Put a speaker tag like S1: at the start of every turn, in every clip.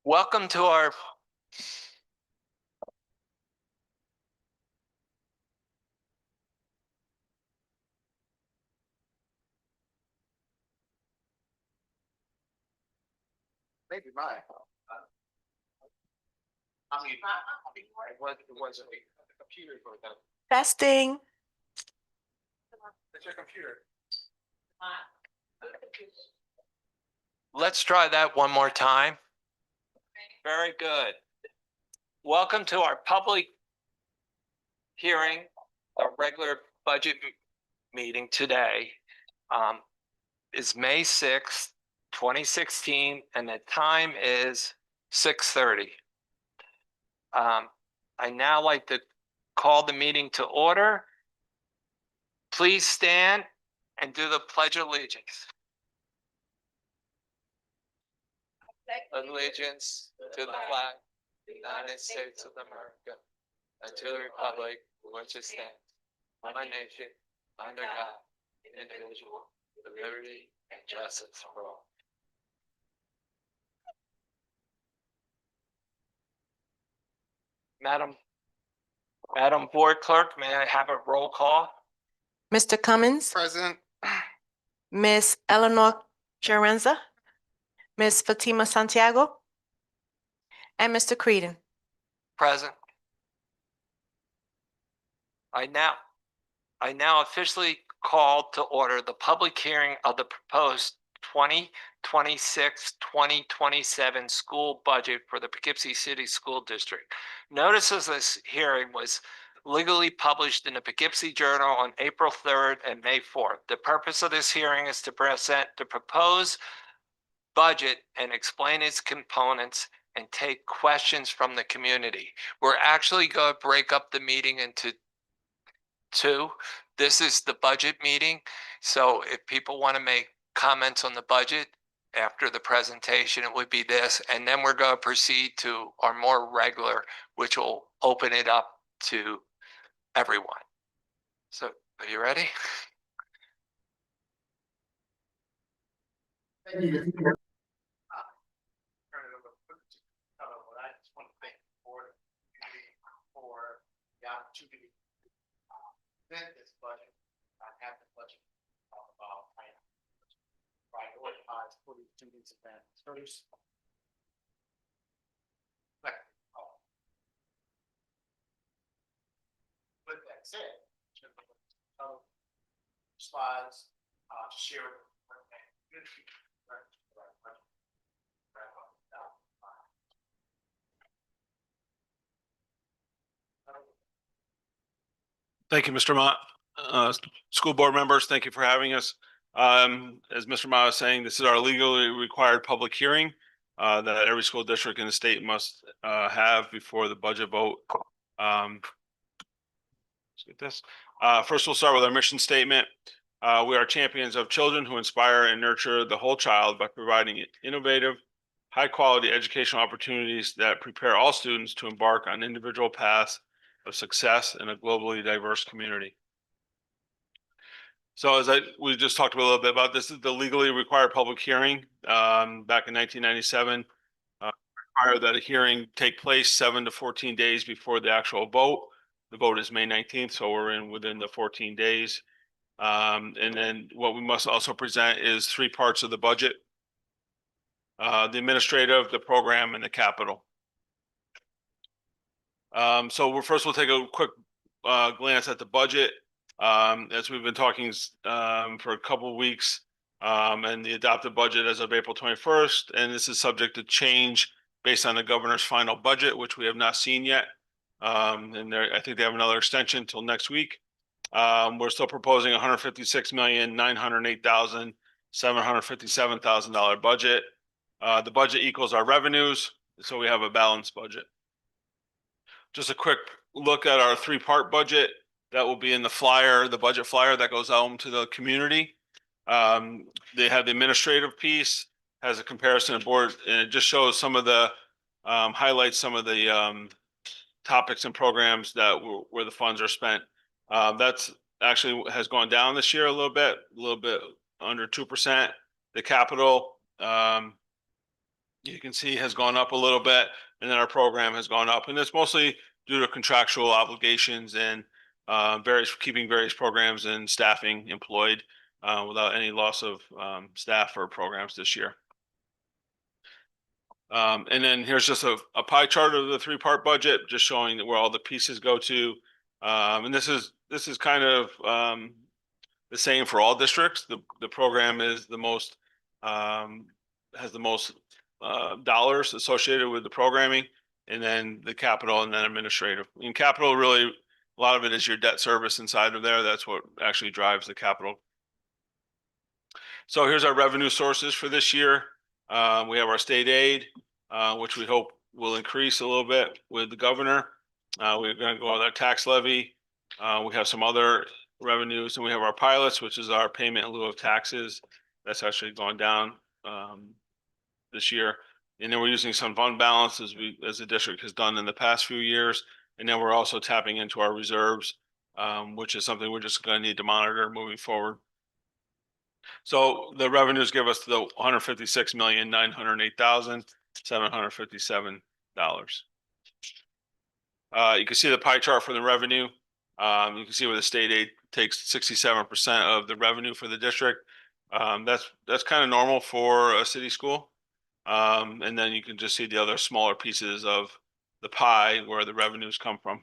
S1: Welcome to our maybe mine. I mean, it was a computer for them.
S2: Testing.
S1: It's your computer. Let's try that one more time. Very good. Welcome to our public hearing, our regular budget meeting today. Is May 6th, 2016, and the time is 6:30. I now like to call the meeting to order. Please stand and do the Pledge of Allegiance. Allegiance to the flag of the United States of America and to the republic which it stands, one nation, under God, indivisible, with liberty and justice for all. Madam Board Clerk, may I have a roll call?
S2: Mr. Cummins,
S1: Present.
S2: Ms. Eleanor Chiarenza, Ms. Fatima Santiago, and Mr. Creedon.
S1: Present. I now officially call to order the public hearing of the proposed 2026-2027 school budget for the Poughkeepsie City School District. Notice of this hearing was legally published in the Poughkeepsie Journal on April 3rd and May 4th. The purpose of this hearing is to present the proposed budget and explain its components and take questions from the community. We're actually going to break up the meeting into two. This is the budget meeting. So if people want to make comments on the budget after the presentation, it would be this. And then we're going to proceed to our more regular, which will open it up to everyone. So are you ready? Thank you. I just want to thank the board for the opportunity to present this budget. I have the budget about prioritize for the students event first. With that said, slides to share with the
S3: Thank you, Mr. Mott. School board members, thank you for having us. As Mr. Mott was saying, this is our legally required public hearing that every school district in the state must have before the budget vote. Let's get this. First, we'll start with our mission statement. We are champions of children who inspire and nurture the whole child by providing innovative, high-quality educational opportunities that prepare all students to embark on individual paths of success in a globally diverse community. So as we just talked a little bit about, this is the legally required public hearing back in 1997. Require that a hearing take place 7 to 14 days before the actual vote. The vote is May 19th, so we're within the 14 days. And then what we must also present is 3 parts of the budget. the administrative, the program, and the capital. So we'll take a quick glance at the budget. As we've been talking for a couple of weeks, and the adopted budget as of April 21st, and this is subject to change based on the governor's final budget, which we have not seen yet. And I think they have another extension until next week. We're still proposing $156,908,757 budget. The budget equals our revenues, so we have a balanced budget. Just a quick look at our three-part budget that will be in the flyer, the budget flyer that goes out to the community. They have the administrative piece, has a comparison of board, and it just shows some of the highlights, some of the topics and programs that where the funds are spent. That's actually has gone down this year a little bit under 2%. The capital, you can see, has gone up a little bit, and then our program has gone up, and it's mostly due to contractual obligations and keeping various programs and staffing employed without any loss of staff or programs this year. And then here's just a pie chart of the three-part budget, just showing where all the pieces go to. And this is kind of the same for all districts. The program is the most has the most dollars associated with the programming, and then the capital, and then administrative. In capital, really, a lot of it is your debt service inside of there. That's what actually drives the capital. So here's our revenue sources for this year. We have our state aid, which we hope will increase a little bit with the governor. We're going to go with our tax levy. We have some other revenues, and we have our pilots, which is our payment in lieu of taxes. That's actually gone down this year. And then we're using some fund balance as the district has done in the past few years. And then we're also tapping into our reserves, which is something we're just going to need to monitor moving forward. So the revenues give us the $156,908,757. You can see the pie chart for the revenue. You can see where the state aid takes 67% of the revenue for the district. That's kind of normal for a city school. And then you can just see the other smaller pieces of the pie where the revenues come from.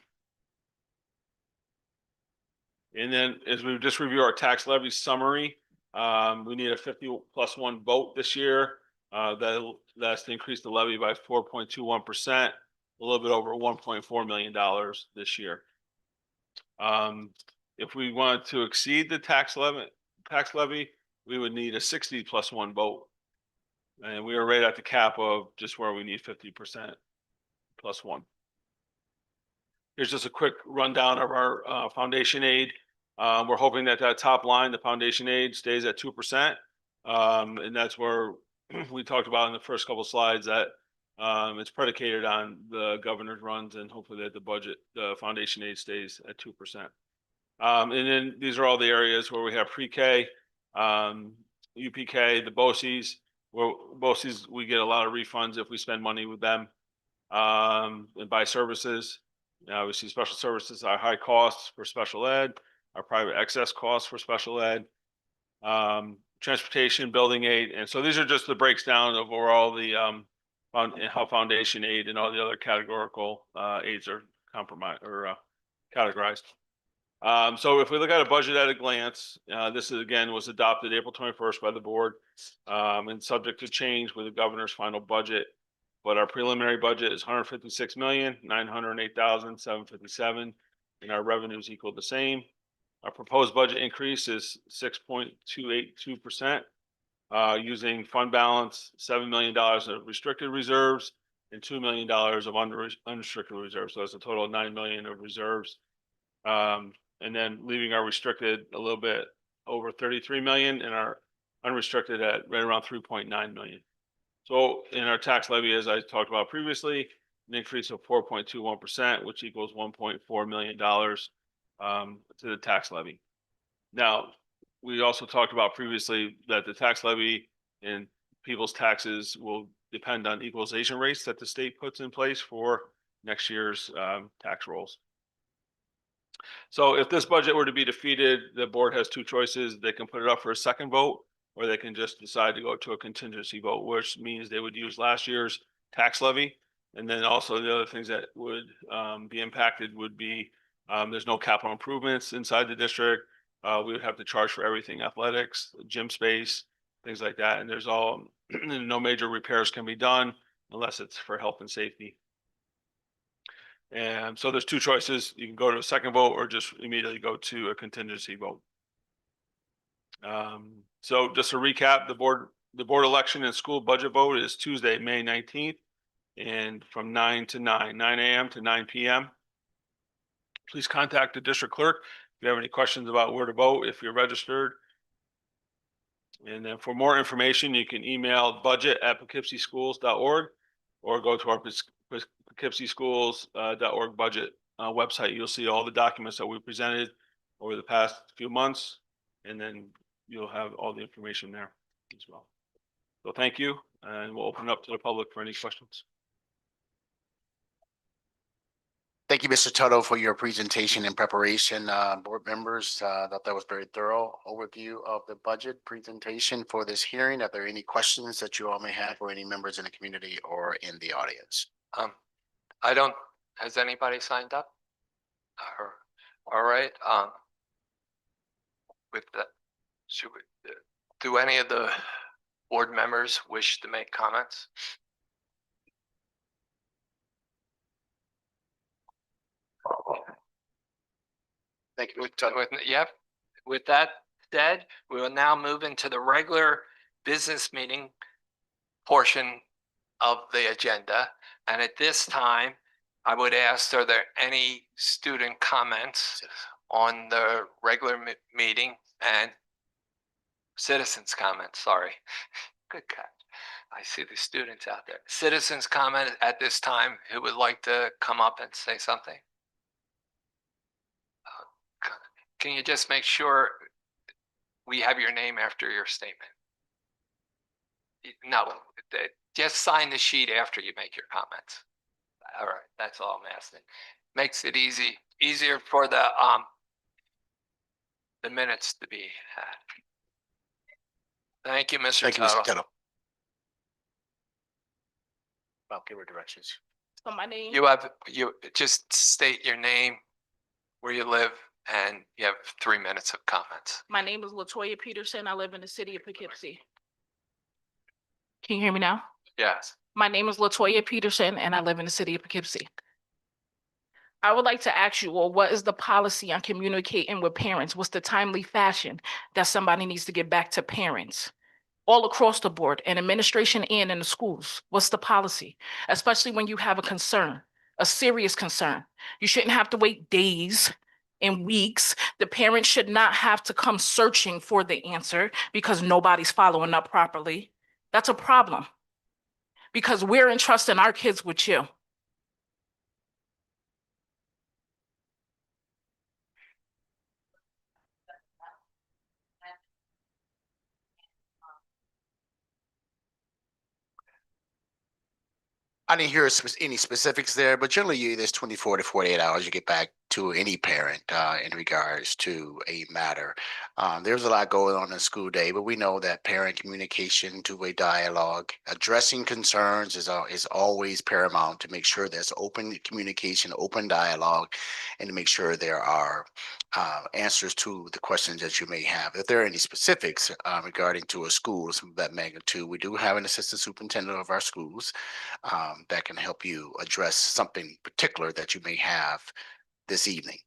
S3: And then as we just review our tax levy summary, we need a 50+1 vote this year. That's to increase the levy by 4.21%, a little bit over $1.4 million this year. If we wanted to exceed the tax levy, we would need a 60+1 vote. And we are right at the cap of just where we need 50%+1. Here's just a quick rundown of our foundation aid. We're hoping that top line, the foundation aid, stays at 2%. And that's where we talked about in the first couple of slides that it's predicated on the governor's runs, and hopefully that the foundation aid stays at 2%. And then these are all the areas where we have pre-K, UPK, the BOCES. BOCES, we get a lot of refunds if we spend money with them and buy services. We see special services are high costs for special ed, our private excess costs for special ed, transportation, building aid. And so these are just the breakdown of where all the how foundation aid and all the other categorical aids are categorized. So if we look at a budget at a glance, this was adopted April 21st by the board and subject to change with the governor's final budget. But our preliminary budget is $156,908,757, and our revenues equal the same. Our proposed budget increase is 6.282%, using fund balance, $7 million of restricted reserves and $2 million of unrestricted reserves. So that's a total of $9 million of reserves. And then leaving our restricted a little bit over 33 million and our unrestricted at right around 3.9 million. So in our tax levy, as I talked about previously, an increase of 4.21%, which equals $1.4 million to the tax levy. Now, we also talked about previously that the tax levy and people's taxes will depend on equalization rates that the state puts in place for next year's tax rolls. So if this budget were to be defeated, the board has two choices. They can put it up for a second vote, or they can just decide to go to a contingency vote, which means they would use last year's tax levy. And then also the other things that would be impacted would be there's no capital improvements inside the district. We would have to charge for everything, athletics, gym space, things like that. And there's all, no major repairs can be done unless it's for health and safety. And so there's two choices. You can go to a second vote or just immediately go to a contingency vote. So just to recap, the board election and school budget vote is Tuesday, May 19th, and from 9 a.m. to 9 p.m. Please contact the district clerk if you have any questions about where to vote, if you're registered. And then for more information, you can email budget@poughkeepsieschools.org or go to our poughkeepsieschools.org budget website. You'll see all the documents that we presented over the past few months, and then you'll have all the information there as well. So thank you, and we'll open it up to the public for any questions.
S4: Thank you, Mr. Tuttle, for your presentation and preparation. Board members, thought that was very thorough overview of the budget presentation for this hearing. Are there any questions that you all may have for any members in the community or in the audience?
S1: I don't, has anybody signed up? All right, with that, should we, do any of the board members wish to make comments?
S4: Thank you, Mr. Tuttle.
S1: Yep, with that said, we will now move into the regular business meeting portion of the agenda. And at this time, I would ask, are there any student comments on the regular meeting and citizens comments? Sorry. Good catch. I see the students out there. Citizens comment at this time who would like to come up and say something? Can you just make sure we have your name after your statement? No, just sign the sheet after you make your comments. All right, that's all I'm asking. Makes it easier for the minutes to be had. Thank you, Mr.
S4: Thank you, Mr.
S1: Tuttle.
S4: Tuttle. Well, give her directions.
S5: So my name,
S1: You just state your name, where you live, and you have 3 minutes of comments.
S5: my name is Latoya Peterson. I live in the city of Poughkeepsie. Can you hear me now?
S1: Yes.
S5: My name is Latoya Peterson and I live in the city of Poughkeepsie. I would like to ask you, well, what is the policy on communicating with parents? What's the timely fashion that somebody needs to get back to parents? All across the board, in administration and in the schools, what's the policy? Especially when you have a concern, a serious concern. You shouldn't have to wait days and weeks. The parents should not have to come searching for the answer because nobody's following up properly. That's a problem. Because we're entrusting our kids with you.
S4: I didn't hear any specifics there, but generally there's 24 to 48 hours you get back to any parent in regards to a matter. There's a lot going on in school day, but we know that parent communication, two-way dialogue, addressing concerns is always paramount to make sure there's open communication, open dialogue, and to make sure there are answers to the questions that you may have. If there are any specifics regarding to a school of that magnitude, we do have an assistant superintendent of our schools that can help you address something particular that you may have this evening.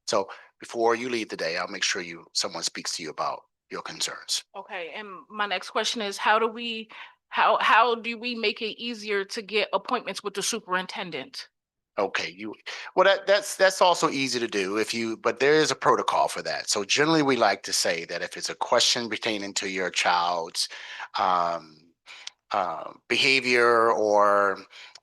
S4: So before you leave today, I'll make sure someone speaks to you about your concerns.
S5: Okay, and my next question is, how do we make it easier to get appointments with the superintendent?
S4: Okay, well that's also easy to do but there is a protocol for that. So generally we like to say that if it's a question pertaining to your child's behavior or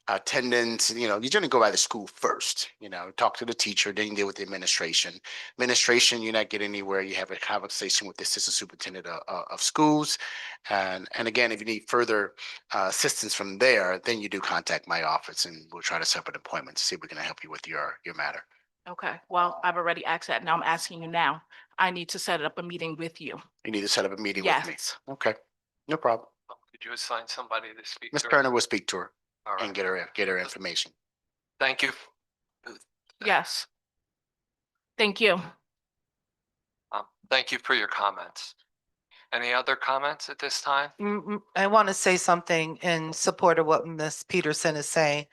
S4: attendance, you generally go by the school first, talk to the teacher, then you deal with the administration. Administration, you're not getting anywhere. You have a conversation with the assistant superintendent of schools. And again, if you need further assistance from there, then you do contact my office and we'll try to set up an appointment to see if we can help you with your matter.
S5: Okay, well, I've already asked that. Now I'm asking you now. I need to set up a meeting with you.
S4: You need to set up a meeting with me.
S5: Yes.
S4: Okay, no problem.
S1: Could you assign somebody to speak
S4: Ms.
S1: to her?
S4: Turner will speak to her
S1: All
S4: and
S1: right,
S4: get her information.
S1: thank you.
S5: Yes. Thank you.
S1: Thank you for your comments. Any other comments at this time?
S6: I want to say something in support of what Ms. Peterson is saying.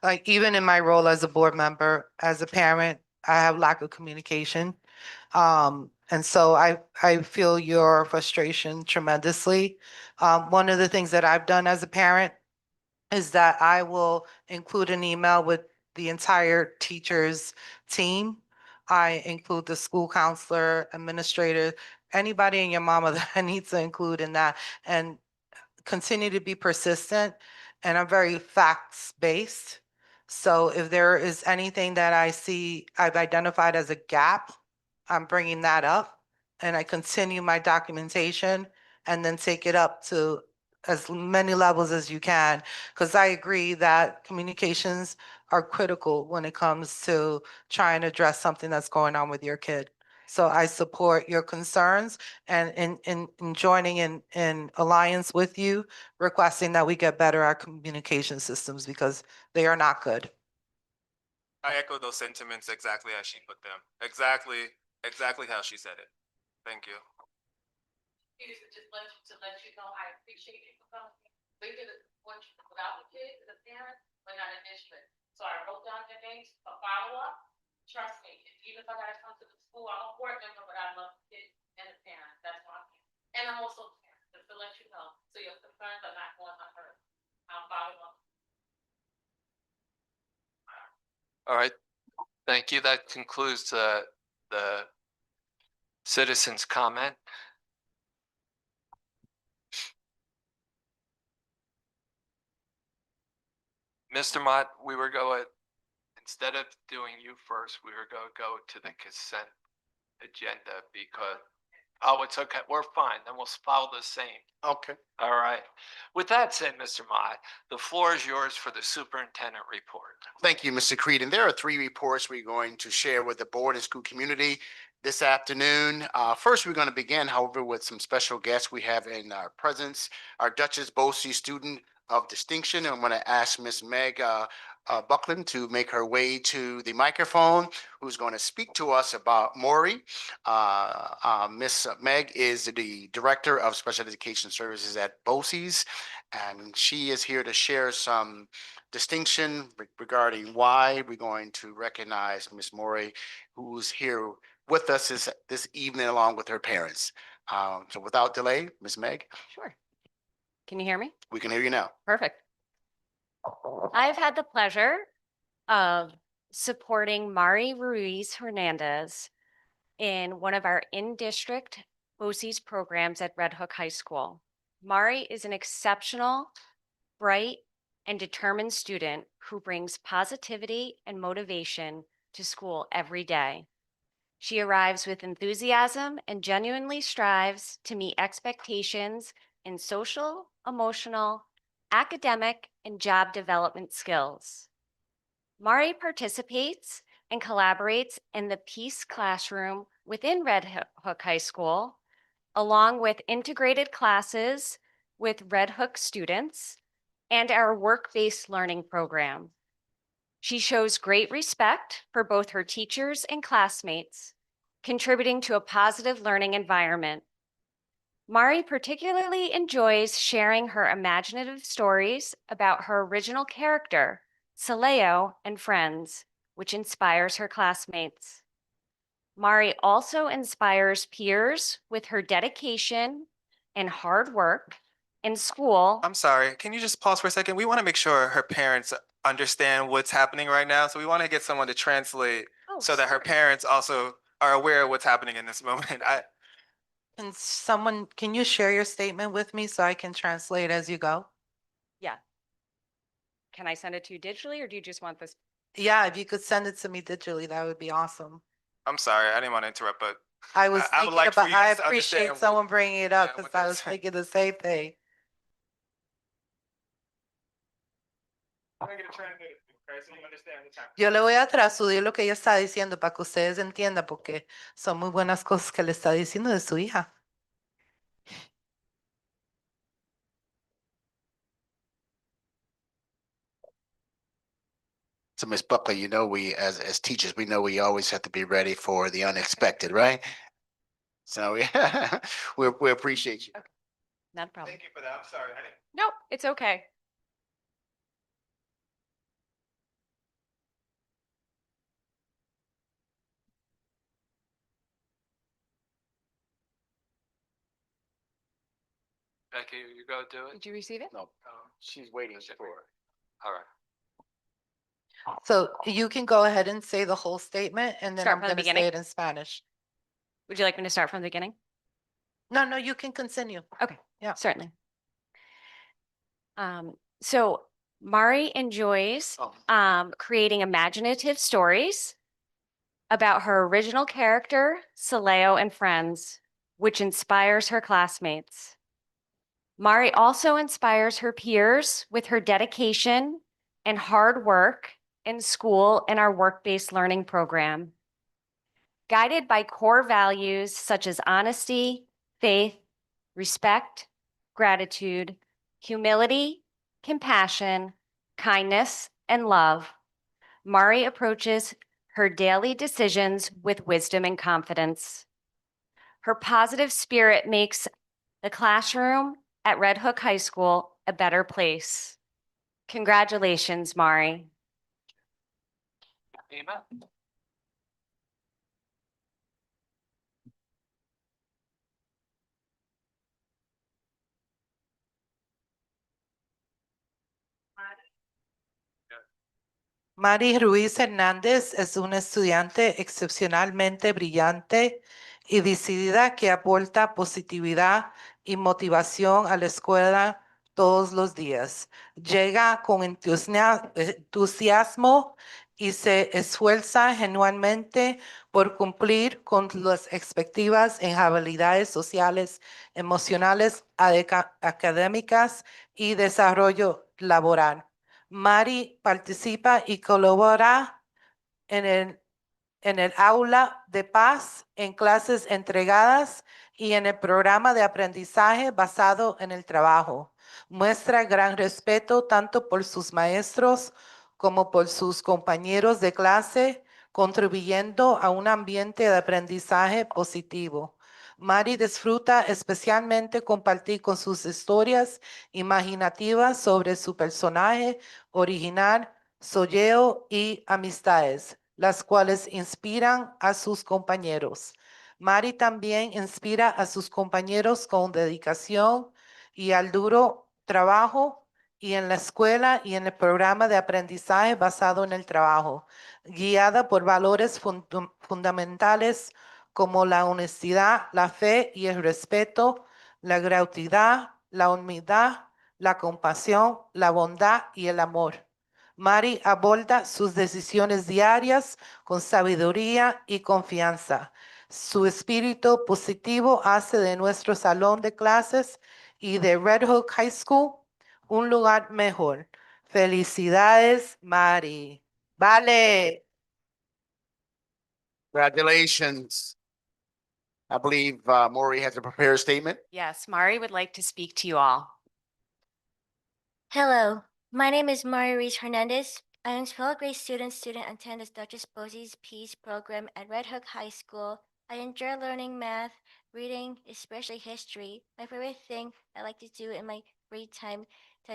S6: Like, even in my role as a board member, as a parent, I have lack of communication. And so I feel your frustration tremendously. One of the things that I've done as a parent is that I will include an email with the entire teachers team. I include the school counselor, administrator, anybody and your mama that I need to include in that, and continue to be persistent. And I'm very facts-based. So if there is anything that I see I've identified as a gap, I'm bringing that up, and I continue my documentation and then take it up to as many levels as you can. Because I agree that communications are critical when it comes to trying to address something that's going on with your kid. So I support your concerns and in joining in alliance with you, requesting that we get better at communication systems because they are not good.
S7: I echo those sentiments exactly as she put them. Exactly how she said it. Thank you.
S5: Just let you know, I appreciate you for coming. We did it without the kids, the parents, but not an issue. So I wrote down their names for follow-up. Trust me, even if I gotta come to the school, I'm a board member, but I love the kids and the parents. That's why I'm here. And I'm also a parent, just to let you know, so your concerns are not going unheard. I'll follow up.
S1: All right, thank you. That concludes the citizens' comment. Mr. Mott, we were going, instead of doing you first, we were going to go to the consent agenda because, oh, it's okay, we're fine, then we'll follow the same.
S4: Okay.
S1: All right. With that said, Mr. Mott, the floor is yours for the superintendent report.
S4: Thank you, Mr. Creed. And there are three reports we're going to share with the board and school community this afternoon. First, we're going to begin, however, with some special guests we have in our presence, our Duchess Bosse Student of Distinction. I'm going to ask Miss Meg Buckland to make her way to the microphone, who's going to speak to us about Maury. Miss Meg is the Director of Special Education Services at Bosse's, and she is here to share some distinction regarding why we're going to recognize Miss Maury, who's here with us this evening along with her parents. So without delay, Miss Meg,
S8: Sure. Can you hear me?
S4: we can hear you now.
S8: Perfect. I've had the pleasure of supporting Mari Ruiz Hernandez in one of our in-district BOCES programs at Red Hook High School. Mari is an exceptional, bright, and determined student who brings positivity and motivation to school every day. She arrives with enthusiasm and genuinely strives to meet expectations in social, emotional, academic, and job development skills. Mari participates and collaborates in the Peace Classroom within Red Hook High School, along with integrated classes with Red Hook students and our work-based learning program. She shows great respect for both her teachers and classmates, contributing to a positive learning environment. Mari particularly enjoys sharing her imaginative stories about her original character, Saleo, and friends, which inspires her classmates. Mari also inspires peers with her dedication and hard work in school.
S7: I'm sorry, can you just pause for a second? We want to make sure her parents understand what's happening right now. So we want to get someone to translate
S8: Oh,
S7: so that her
S8: sorry.
S7: parents also are aware of what's happening in this moment.
S6: Can you share your statement with me so I can translate as you go?
S8: Yeah. Can I send it to you digitally or do you just want this?
S6: Yeah, if you could send it to me digitally, that would be awesome.
S7: I'm sorry, I didn't want to interrupt, but
S6: I was
S7: I would
S6: thinking
S7: like for
S6: about,
S7: you
S6: I
S7: guys to
S6: appreciate
S7: understand
S6: someone bringing it up
S7: yeah,
S6: because
S7: what
S6: I
S7: they're
S6: was
S7: saying.
S6: thinking the same thing. Yo le voy a traducir lo que ella está diciendo para que ustedes entiendan, porque son muy buenas cosas que le está diciendo de su hija.
S4: So Ms. Buckley, you know, we, as teachers, we know we always have to be ready for the unexpected, right? So, yeah, we appreciate you.
S8: Not a problem.
S3: you for that. I'm sorry.
S8: Nope, it's okay.
S1: Becky, you go do it?
S8: Did you receive it?
S4: No, she's waiting for it.
S1: All right.
S6: So you can go ahead and say the whole statement and then
S8: Start
S6: I'm
S8: from the
S6: going to say
S8: beginning?
S6: it in Spanish.
S8: Would you like me to start from the beginning?
S6: No, you can continue.
S8: Okay.
S6: Yeah.
S8: Certainly. So Mari enjoys
S4: Oh.
S8: creating imaginative stories about her original character, Saleo and friends, which inspires her classmates. Mari also inspires her peers with her dedication and hard work in school and our work-based learning program. Guided by core values such as honesty, faith, respect, gratitude, humility, compassion, kindness, and love, Mari approaches her daily decisions with wisdom and confidence. Her positive spirit makes the classroom at Red Hook High School a better place. Congratulations, Mari.
S1: Ema?
S6: Mari Ruiz Hernández es una estudiante excepcionalmente brillante y decidida que aporta positividad y motivación a la escuela todos los días. Llega con entusiasmo y se esfuerza genuinamente por cumplir con las expectativas en habilidades sociales, emocionales, académicas y desarrollo laboral. Mari participa y colabora en el aula de paz, en clases entregadas y en el programa de aprendizaje basado en el trabajo. Muestra gran respeto tanto por sus maestros como por sus compañeros de clase, contribuyendo a un ambiente de aprendizaje positivo. Mari disfruta especialmente compartir con sus historias imaginativas sobre su personaje original, Soyeo y amistades, las cuales inspiran a sus compañeros. Mari también inspira a sus compañeros con dedicación y al duro trabajo y en la escuela y en el programa de aprendizaje basado en el trabajo, guiada por valores fundamentales como la honestidad, la fe y el respeto, la gratuidad, la humildad, la compasión, la bondad y el amor. Mari aborda sus decisiones diarias con sabiduría y confianza. Su espíritu positivo hace de nuestro salón de clases y de Red Hook High School un lugar mejor. Felicidades, Mari. Vale.
S4: Congratulations. I believe Maury has a prepared statement.
S8: Yes, Mari would like to speak to you all.
S9: Hello, my name is Maria Reese Hernandez. I am a 12th grade student attend the Duchess Posey's Peace program at Red Hook High School. I enjoy learning math, reading, especially history. My favorite thing I like to do in my free time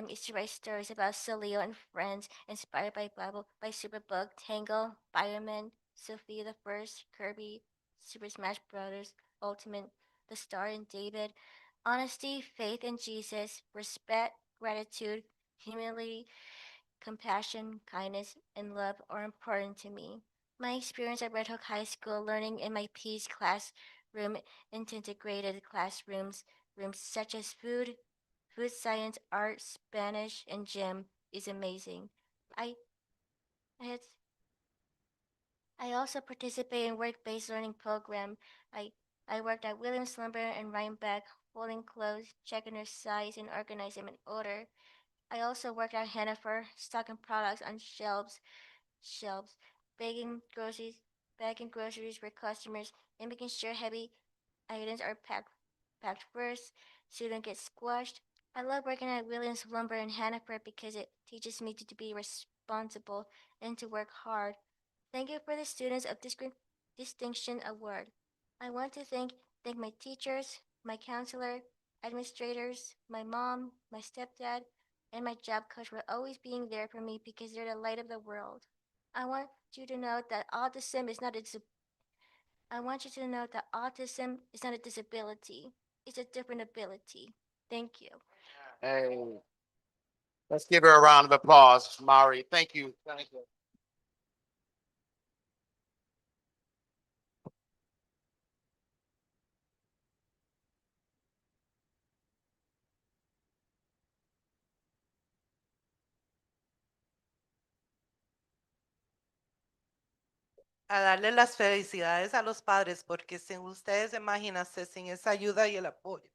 S9: is to write stories about Saleo and friends inspired by Bible by Superbook, Tangle, Fireman, Sophia the First, Kirby, Super Smash Brothers, Ultimate, The Star and David. Honesty, faith in Jesus, respect, gratitude, humility, compassion, kindness, and love are important to me. My experience at Red Hook High School learning in my Peace classroom into integrated classrooms, rooms such as food science, art, Spanish, and gym is amazing. I had I also participate in work-based learning program. I worked at Williams Lumber and Rhinebeck, folding clothes, checking their size, and organizing them in order. I also work at Hannaford, stocking products on shelves, bagging groceries for customers, and making sure heavy items are packed first so they don't get squashed. I love working at Williams Lumber in Hannaford because it teaches me to be responsible and to work hard. Thank you for the Students of Distinction Award. I want to thank my teachers, my counselor, administrators, my mom, my stepdad, and my job coach for always being there for me because they're the light of the world. I want you to know that autism is not a I want you to know that autism is not a disability. It's a different ability. Thank you.
S4: Hey, let's give her a round of applause, Mari. Thank you. Thank you.
S6: A darle las felicidades a los padres, porque sin ustedes, imagínense, sin esa ayuda y el apoyo.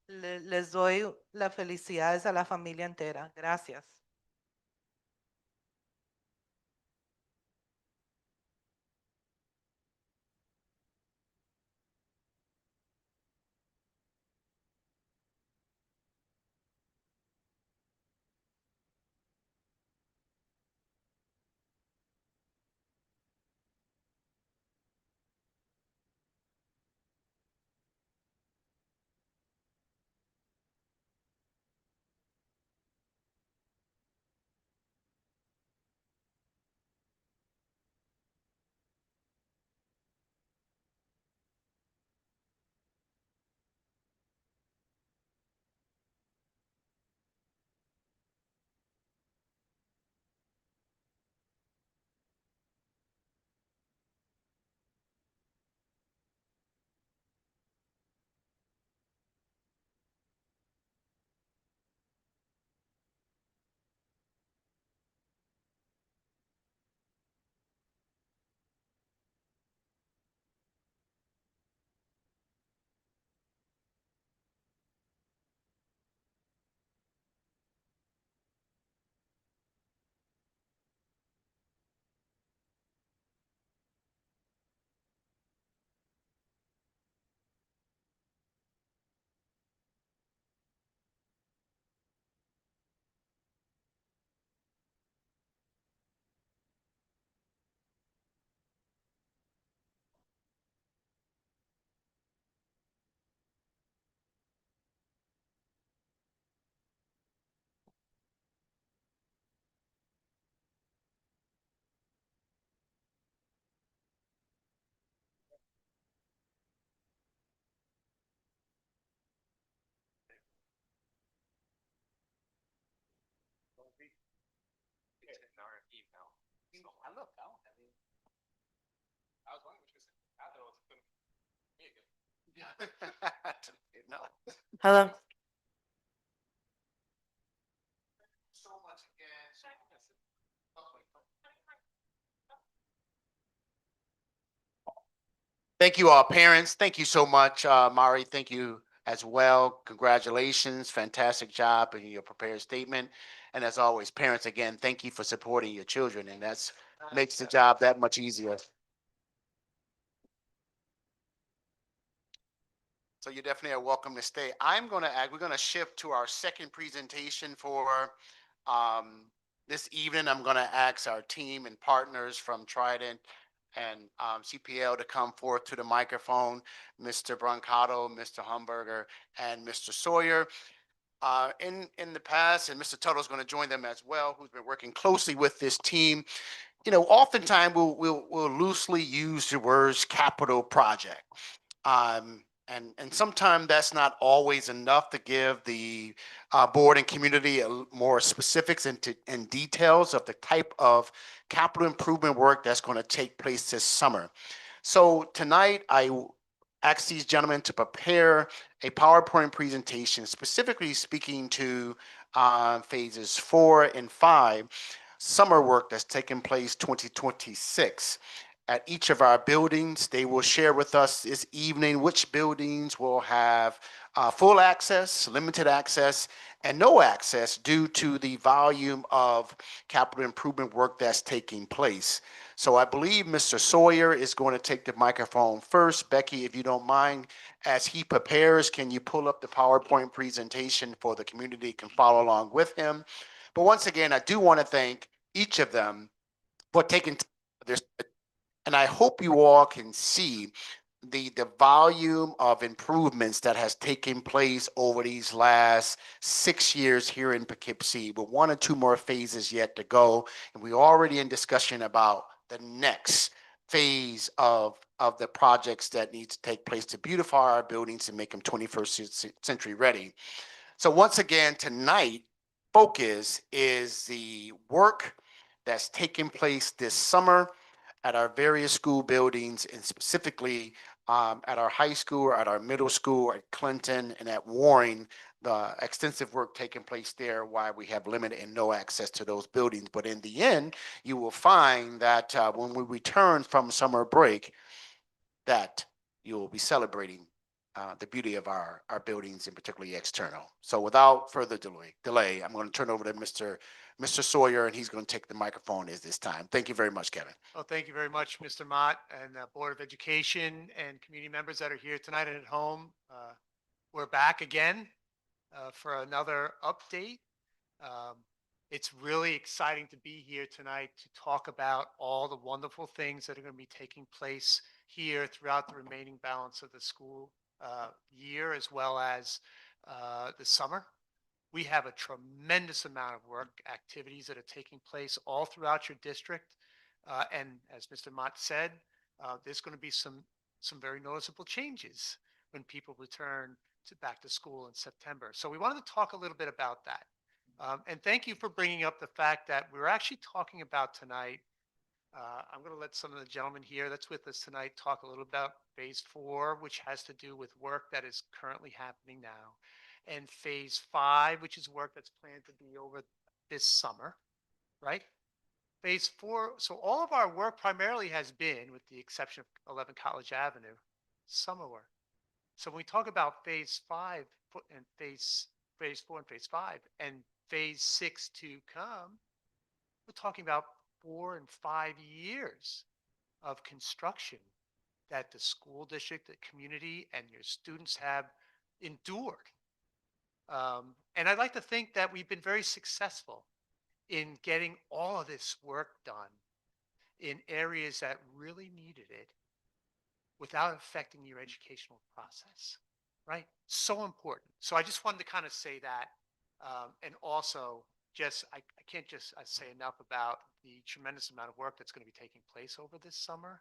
S6: Les doy las felicidades a la familia entera. Gracias.
S4: No.
S2: Hello.
S4: So much again. Thank you all, parents. Thank you so much, Mari. Thank you as well. Congratulations. Fantastic job in your prepared statement. And as always, parents, again, thank you for supporting your children. And that's makes the job that much easier. So you definitely are welcome to stay. We're gonna shift to our second presentation for this evening. I'm gonna ask our team and partners from Trident and CPL to come forth to the microphone, Mr. Brancato, Mr. Humberger, and Mr. Sawyer. In the past, and Mr. Tuttle's gonna join them as well, who's been working closely with this team. You know, oftentimes we'll loosely use the words capital project. And sometimes that's not always enough to give the board and community more specifics and details of the type of capital improvement work that's going to take place this summer. So tonight, ask these gentlemen to prepare a PowerPoint presentation specifically speaking to phases 4 and 5 summer work that's taking place 2026. at each of our buildings. They will share with us this evening which buildings will have full access, limited access, and no access due to the volume of capital improvement work that's taking place. So I believe Mr. Sawyer is going to take the microphone first. Becky, if you don't mind, as he prepares, can you pull up the PowerPoint presentation for the community can follow along with him? But once again, I do want to thank each of them for taking this. And I hope you all can see the volume of improvements that has taken place over these last 6 years here in Poughkeepsie, with 1 or 2 more phases yet to go. And we're already in discussion about the next phase of the projects that need to take place to beautify our buildings and make them 21st century ready. So once again, tonight, focus is the work that's taking place this summer at our various school buildings, and specifically at our high school, at our middle school, at Clinton, and at Warren, the extensive work taking place there, why we have limited and no access to those buildings. But in the end, you will find that when we return from summer break, that you will be celebrating the beauty of our buildings, and particularly external. So without further delay, I'm going to turn over to Mr. Sawyer, and he's going to take the microphone at this time. Thank you very much, Kevin.
S10: Well, thank you very much, Mr. Mott, and Board of Education and community members that are here tonight and at home. We're back again for another update. It's really exciting to be here tonight to talk about all the wonderful things that are going to be taking place here throughout the remaining balance of the school year, as well as the summer. We have a tremendous amount of work activities that are taking place all throughout your district. And as Mr. Mott said, there's going to be some very noticeable changes when people return back to school in September. So we wanted to talk a little bit about that. And thank you for bringing up the fact that we're actually talking about tonight. I'm going to let some of the gentlemen here that's with us tonight talk a little about phase 4, which has to do with work that is currently happening now, and phase 5, which is work that's planned to be over this summer, right? Phase 4, so all of our work primarily has been, with the exception of 11 College Avenue, summer work. So when we talk about phase 5 and phase 4 and phase 5 and phase 6 to come, we're talking about 4 and 5 years of construction that the school district, the community, and your students have endured. And I'd like to think that we've been very successful in getting all of this work done in areas that really needed it without affecting your educational process, right? So important. So I just wanted to kind of say that. And also, I can't just say enough about the tremendous amount of work that's going to be taking place over this summer,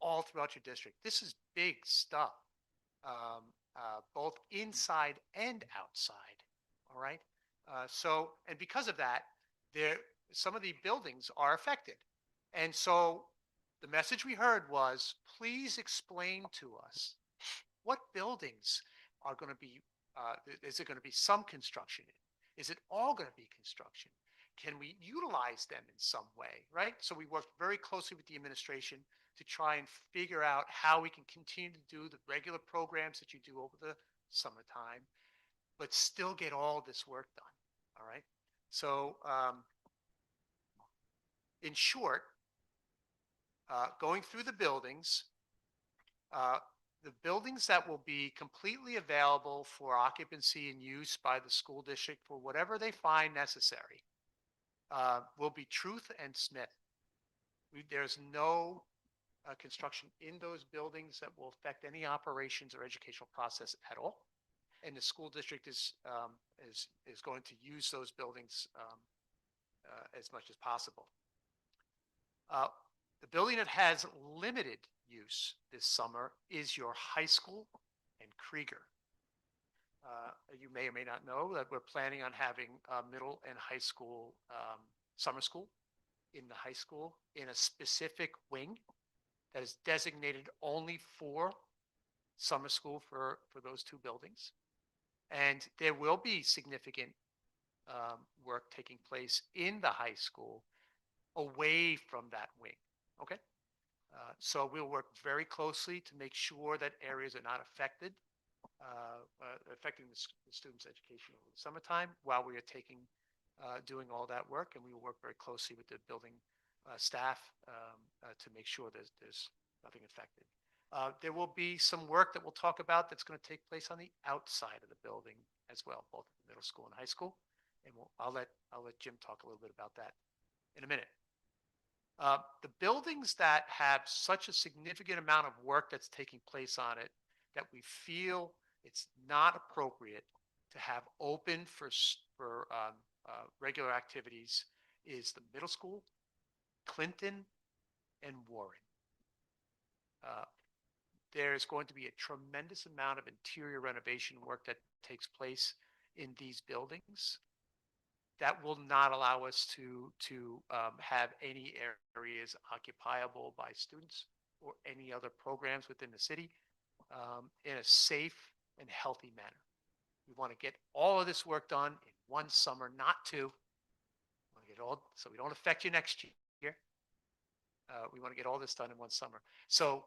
S10: all throughout your district. This is big stuff, both inside and outside. All right. And because of that, some of the buildings are affected. And so the message we heard was, please explain to us what buildings are going to be, is it going to be some construction in? Is it all going to be construction? Can we utilize them in some way, right? So we worked very closely with the administration to try and figure out how we can continue to do the regular programs that you do over the summertime, but still get all this work done, all right? So in short, going through the buildings that will be completely available for occupancy and use by the school district for whatever they find necessary will be Truth and Smith. There's no construction in those buildings that will affect any operations or educational process at all. And the school district is going to use those buildings as much as possible. The building that has limited use this summer is your high school and Krieger. You may or may not know that we're planning on having middle and high school summer school in the high school in a specific wing that is designated only for summer school for those 2 buildings. And there will be significant work taking place in the high school away from that wing. Okay. So we'll work very closely to make sure that areas are not affected, affecting the students' education over the summertime while we are doing all that work. And we will work very closely with the building staff to make sure there's nothing affected. There will be some work that we'll talk about that's going to take place on the outside of the building as well, both at the middle school and high school. And I'll let Jim talk a little bit about that in a minute. The buildings that have such a significant amount of work that's taking place on it that we feel it's not appropriate to have open for regular activities is the middle school, Clinton, and Warren. There's going to be a tremendous amount of interior renovation work that takes place in these buildings that will not allow us to have any areas occupiable by students or any other programs within the city in a safe and healthy manner. We want to get all of this work done in one summer, not two. We want to get all, so we don't affect you next year. We want to get all this done in one summer. So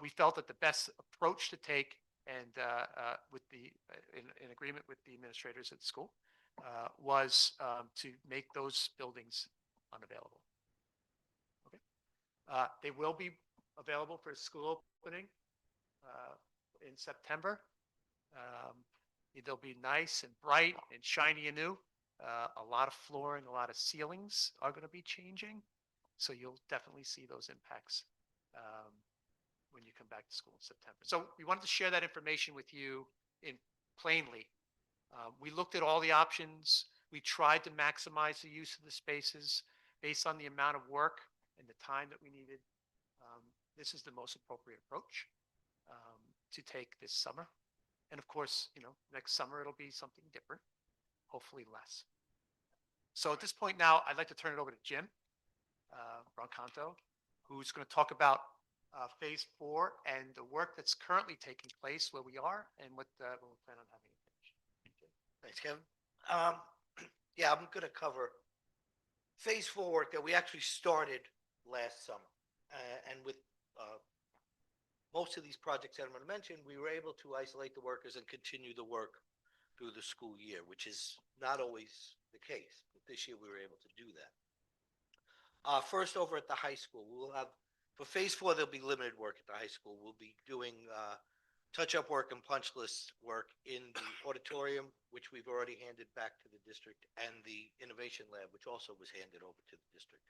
S10: we felt that the best approach to take, and in agreement with the administrators at the school, was to make those buildings unavailable. Okay. They will be available for school opening in September. They'll be nice and bright and shiny and new. A lot of flooring, a lot of ceilings are going to be changing. So you'll definitely see those impacts when you come back to school in September. So we wanted to share that information with you plainly. We looked at all the options. We tried to maximize the use of the spaces based on the amount of work and the time that we needed. This is the most appropriate approach to take this summer. And of course, next summer it'll be something different, hopefully less. So at this point now, I'd like to turn it over to Jim Roncanto, who's going to talk about phase 4 and the work that's currently taking place where we are and what we plan on having it finished.
S11: Thanks, Kevin. Yeah, I'm going to cover phase 4 work that we actually started last summer. And with most of these projects that I'm going to mention, we were able to isolate the workers and continue the work through the school year, which is not always the case. But this year we were able to do that. First, over at the high school, we'll have, for phase 4, there'll be limited work at the high school. We'll be doing touch-up work and punch list work in the auditorium, which we've already handed back to the district, and the innovation lab, which also was handed over to the district.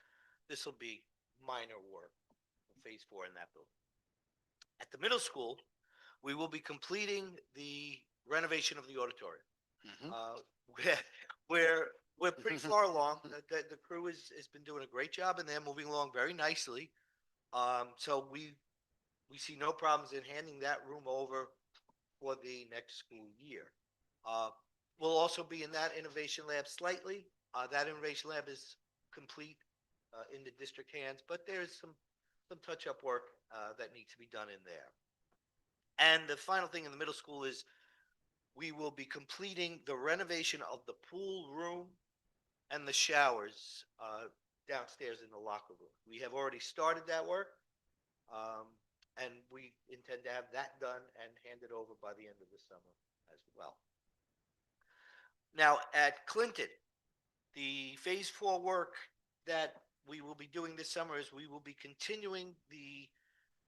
S11: This will be minor work for phase 4 in that building. At the middle school, we will be completing the renovation of the auditorium. We're pretty far along. The crew has been doing a great job, and they're moving along very nicely. So we see no problems in handing that room over for the next school year. We'll also be in that innovation lab slightly. That innovation lab is complete in the district hands, but there's some touch-up work that needs to be done in there. And the final thing in the middle school is we will be completing the renovation of the pool room and the showers downstairs in the locker room. We have already started that work, and we intend to have that done and handed over by the end of the summer as well. Now, at Clinton, the phase 4 work that we will be doing this summer is we will be continuing the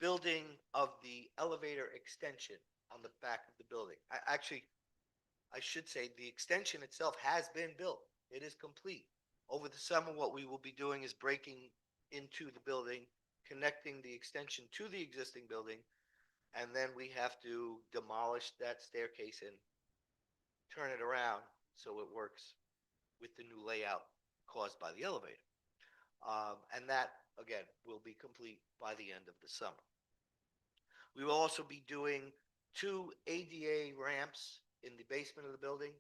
S11: building of the elevator extension on the back of the building. I should say the extension itself has been built. It is complete. Over the summer, what we will be doing is breaking into the building, connecting the extension to the existing building, and then we have to demolish that staircase and turn it around so it works with the new layout caused by the elevator. And that, again, will be complete by the end of the summer. We will also be doing 2 ADA ramps in the basement of the building,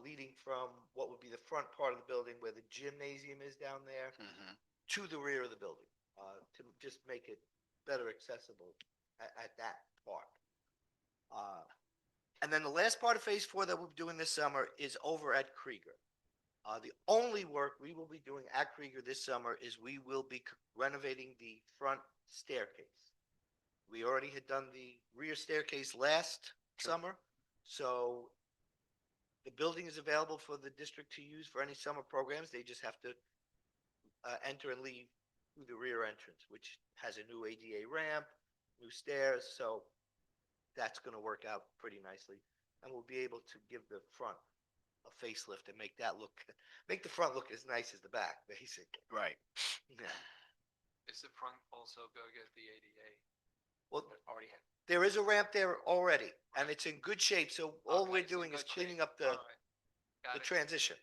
S11: leading from what would be the front part of the building where the gymnasium is down there to the rear of the building to just make it better accessible at that part. And then the last part of phase 4 that we're doing this summer is over at Krieger. The only work we will be doing at Krieger this summer is we will be renovating the front staircase. We already had done the rear staircase last summer, so the building is available for the district to use for any summer programs. They just have to enter and leave through the rear entrance, which has a new ADA ramp, new stairs, so that's gonna work out pretty nicely. And we'll be able to give the front a facelift and make that look, make the front look as nice as the back, basically.
S4: Right.
S11: Yeah.
S1: Is the front also go get the ADA?
S11: Well,
S1: Already had.
S11: there is a ramp there already, and it's in good shape, so all
S1: Okay,
S11: we're
S1: it's in
S11: doing is
S1: good shape.
S11: cleaning up
S1: All right. Got
S11: the
S1: it.
S11: transition.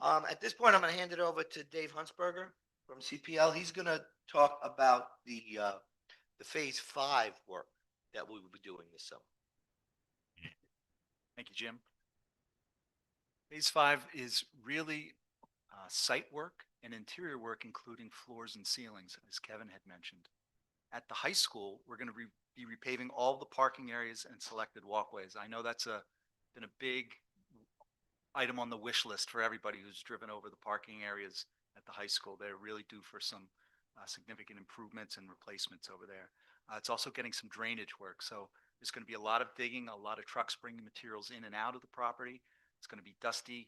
S1: Got
S11: At this point, I'm gonna hand it over to Dave Huntsberger from CPL. He's gonna talk about the Phase 5 work that we will be doing this summer.
S12: Thank you, Jim. Phase 5 is really site work and interior work, including floors and ceilings, as Kevin had mentioned. At the high school, we're going to be repaving all the parking areas and selected walkways. I know that's been a big item on the wish list for everybody who's driven over the parking areas at the high school. They're really due for some significant improvements and replacements over there. It's also getting some drainage work. So there's going to be a lot of digging, a lot of trucks bringing materials in and out of the property. It's going to be dusty.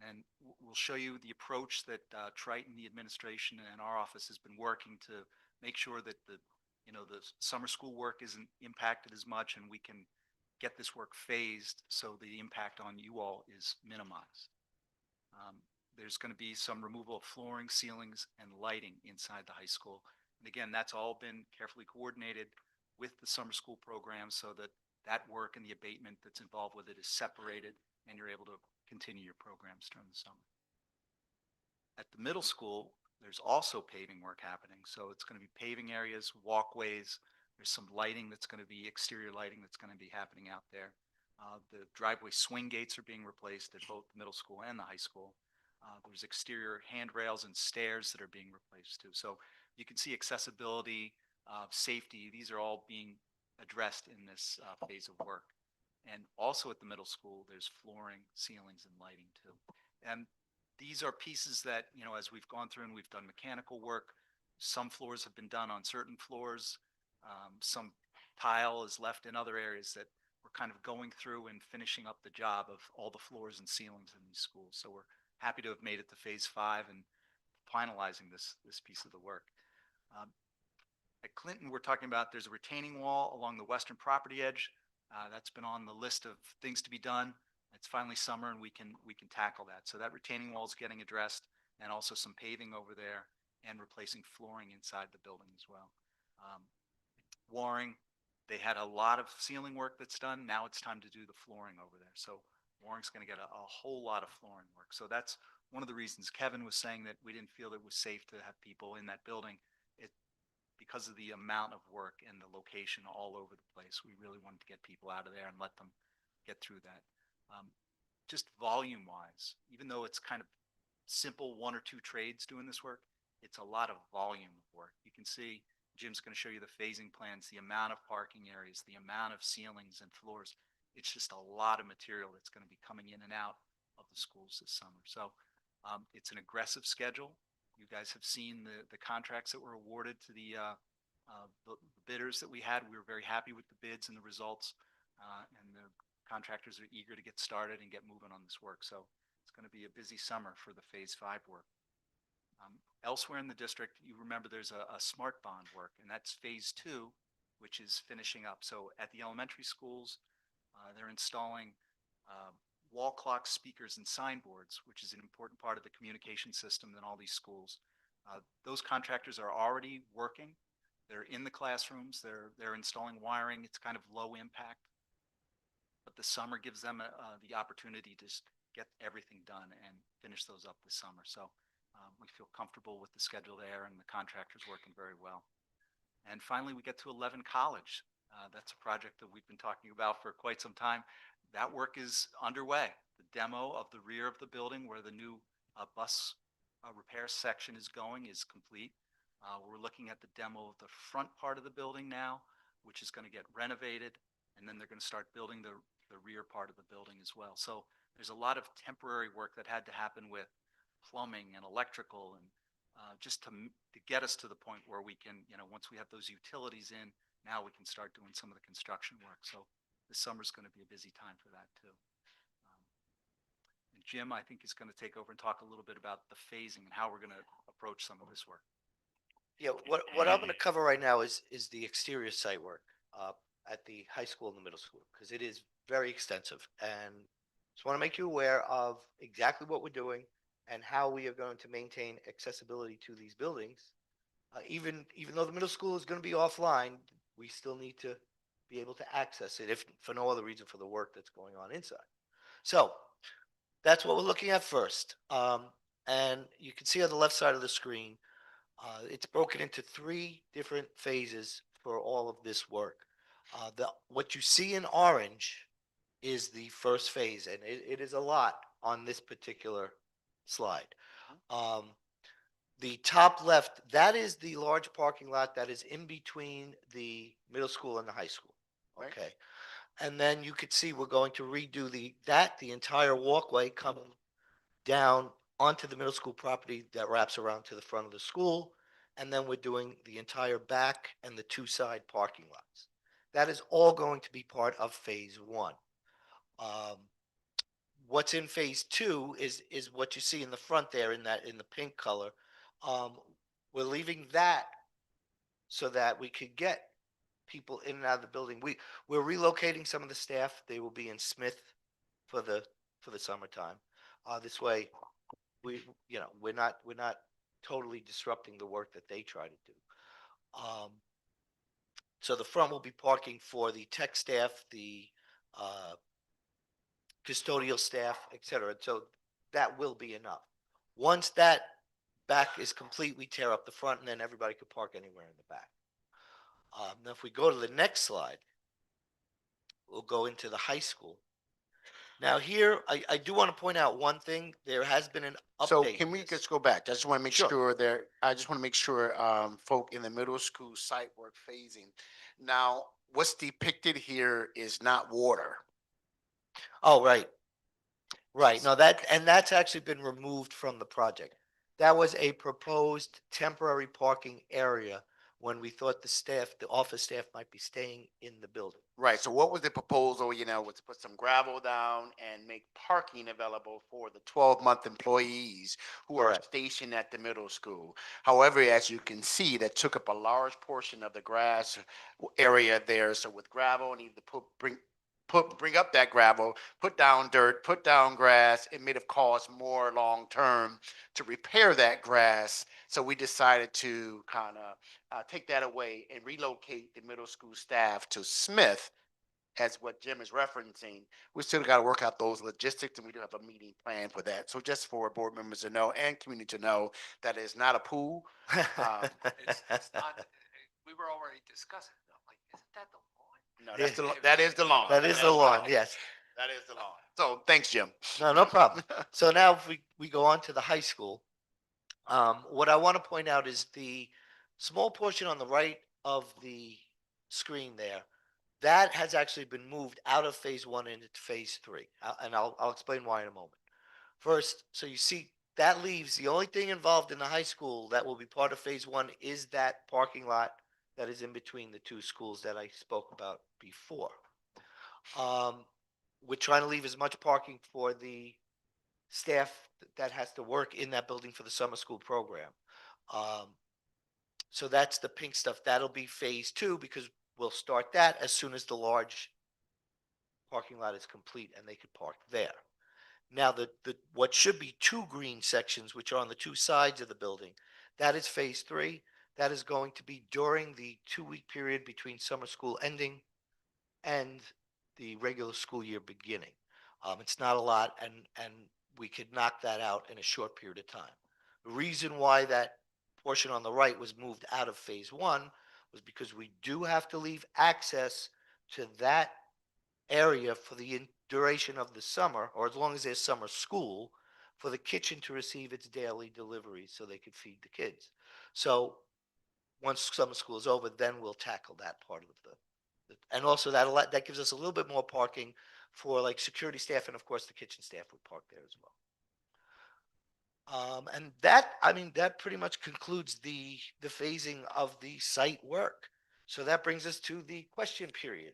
S12: And we'll show you the approach that Triton, the administration, and our office has been working to make sure that the summer school work isn't impacted as much, and we can get this work phased so the impact on you all is minimized. There's going to be some removal of flooring, ceilings, and lighting inside the high school. And again, that's all been carefully coordinated with the summer school program so that that work and the abatement that's involved with it is separated, and you're able to continue your programs during the summer. At the middle school, there's also paving work happening. So it's going to be paving areas, walkways. There's some lighting that's going to be exterior lighting that's going to be happening out there. The driveway swing gates are being replaced at both the middle school and the high school. There's exterior handrails and stairs that are being replaced too. So you can see accessibility, safety, these are all being addressed in this phase of work. And also at the middle school, there's flooring, ceilings, and lighting too. And these are pieces that, as we've gone through and we've done mechanical work, some floors have been done on certain floors. Some tile is left in other areas that we're kind of going through and finishing up the job of all the floors and ceilings in these schools. So we're happy to have made it to Phase 5 and finalizing this piece of the work. At Clinton, we're talking about there's a retaining wall along the western property edge. That's been on the list of things to be done. It's finally summer and we can tackle that. So that retaining wall is getting addressed, and also some paving over there and replacing flooring inside the building as well. Waring, they had a lot of ceiling work that's done. Now it's time to do the flooring over there. So Waring's going to get a whole lot of flooring work. So that's one of the reasons Kevin was saying that we didn't feel it was safe to have people in that building. Because of the amount of work and the location all over the place, we really wanted to get people out of there and let them get through that. Just volume wise, even though it's kind of simple one or two trades doing this work, it's a lot of volume of work. You can see Jim's going to show you the phasing plans, the amount of parking areas, the amount of ceilings and floors. It's just a lot of material that's going to be coming in and out of the schools this summer. So it's an aggressive schedule. You guys have seen the contracts that were awarded to the bidders that we had. We were very happy with the bids and the results, and the contractors are eager to get started and get moving on this work. So it's going to be a busy summer for the Phase 5 work. Elsewhere in the district, you remember there's a smart bond work, and that's Phase 2, which is finishing up. So at the elementary schools, they're installing wall clocks, speakers, and signboards, which is an important part of the communication system in all these schools. Those contractors are already working. They're in the classrooms. They're installing wiring. It's kind of low impact, but the summer gives them the opportunity to just get everything done and finish those up this summer. So we feel comfortable with the schedule there, and the contractor's working very well. And finally, we get to 11 College. That's a project that we've been talking about for quite some time. That work is underway. The demo of the rear of the building where the new bus repair section is going is complete. We're looking at the demo of the front part of the building now, which is going to get renovated, and then they're going to start building the rear part of the building as well. So There's a lot of temporary work that had to happen with plumbing and electrical and just to get us to the point where we can, once we have those utilities in, now we can start doing some of the construction work. So this summer's going to be a busy time for that too. And Jim, I think, is going to take over and talk a little bit about the phasing and how we're going to approach some of this work.
S11: Yeah, what I'm gonna cover right now is the exterior site work, at the high school and the middle school, because it is very extensive. And just want to make you aware of exactly what we're doing and how we are going to maintain accessibility to these buildings. Even though the middle school is gonna be offline, we still need to be able to access it, if for no other reason, for the work that's going on inside. So, that's what we're looking at first. And you can see on the left side of the screen, it's broken into 3 different phases for all of this work. What you see in orange is the first phase, and it is a lot on this particular slide. The top left, that is the large parking lot that is in between the middle school and the high school.
S4: Right.
S11: Okay. And then you could see we're going to redo the entire walkway coming down onto the middle school property that wraps around to the front of the school. And then we're doing the entire back and the 2 side parking lots. That is all going to be part of phase 1. What's in phase 2 is what you see in the front there in the pink color. We're leaving that so that we could get people in and out of the building. We're relocating some of the staff. They will be in Smith for the summertime. This way, we're not totally disrupting the work that they try to do. So the front will be parking for the tech staff, the custodial staff, et cetera. So that will be enough. Once that back is complete, we tear up the front, and then everybody could park anywhere in the back. Now, if we go to the next slide, we'll go into the high school. Now here, I do want to point out one thing. There has been an update.
S4: So can we
S11: to this.
S4: just go back? I just want to make
S11: Sure.
S4: sure I just want to make sure, folk in the middle school site work phasing. Now, what's depicted here is not water.
S11: Oh, right. Right. No, that's actually been removed from the project. That was a proposed temporary parking area when we thought the office staff might be staying in the building.
S4: Right, so what was the proposal, was to put some gravel down and make parking available for the 12-month employees who are
S11: Correct.
S4: stationed at the middle school. However, as you can see, that took up a large portion of the grass area there, so with gravel, need to bring up that gravel, put down dirt, put down grass. It may have cost more long-term to repair that grass. So we decided to kind of take that away and relocate the middle school staff to Smith, as what Jim is referencing. We still got to work out those logistics, and we do have a meeting planned for that. So just for board members to know and community to know that it's not a pool.
S1: It's not, we were already discussing, it. I'm like, isn't that the lawn?
S4: No, that is the lawn.
S11: That is the lawn, yes.
S4: That is the lawn. So thanks, Jim.
S11: No problem. So now if we go on to the high school, what I want to point out is the small portion on the right of the screen there, that has actually been moved out of phase 1 and into phase 3. And I'll explain why in a moment. First, so you see that leaves the only thing involved in the high school that will be part of phase 1 is that parking lot that is in between the 2 schools that I spoke about before. We're trying to leave as much parking for the staff that has to work in that building for the summer school program. So that's the pink stuff. That'll be phase 2 because we'll start that as soon as the large parking lot is complete and they could park there. Now, what should be 2 green sections, which are on the 2 sides of the building, that is phase 3. That is going to be during the 2-week period between summer school ending and the regular school year beginning. It's not a lot, and we could knock that out in a short period of time. The reason why that portion on the right was moved out of phase 1 was because we do have to leave access to that area for the duration of the summer, or as long as there's summer school, for the kitchen to receive its daily deliveries so they could feed the kids. So once summer school is over, then we'll tackle that part of and also that gives us a little bit more parking for like security staff, and of course, the kitchen staff would park there as well. And that, I mean, that pretty much concludes the phasing of the site work. So that brings us to the question period.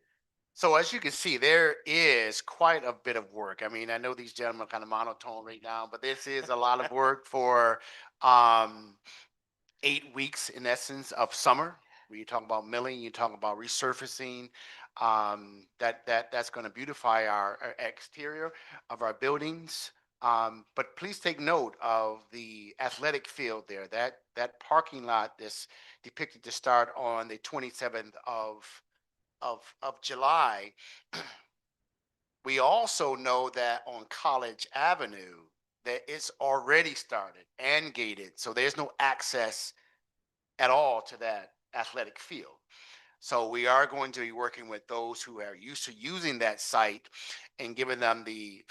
S4: So as you can see, there is quite a bit of work. I mean, I know these gentlemen are kind of monotone right now, but this is a lot of work for 8 weeks in essence of summer. When you talk about milling, you talk about resurfacing. That's going to beautify our exterior of our buildings. But please take note of the athletic field there. That parking lot that's depicted to start on the 27th of July. We also know that on College Avenue, that it's already started and gated, so there's no access at all to that athletic field. So we are going to be working with those who are used to using that site and giving them the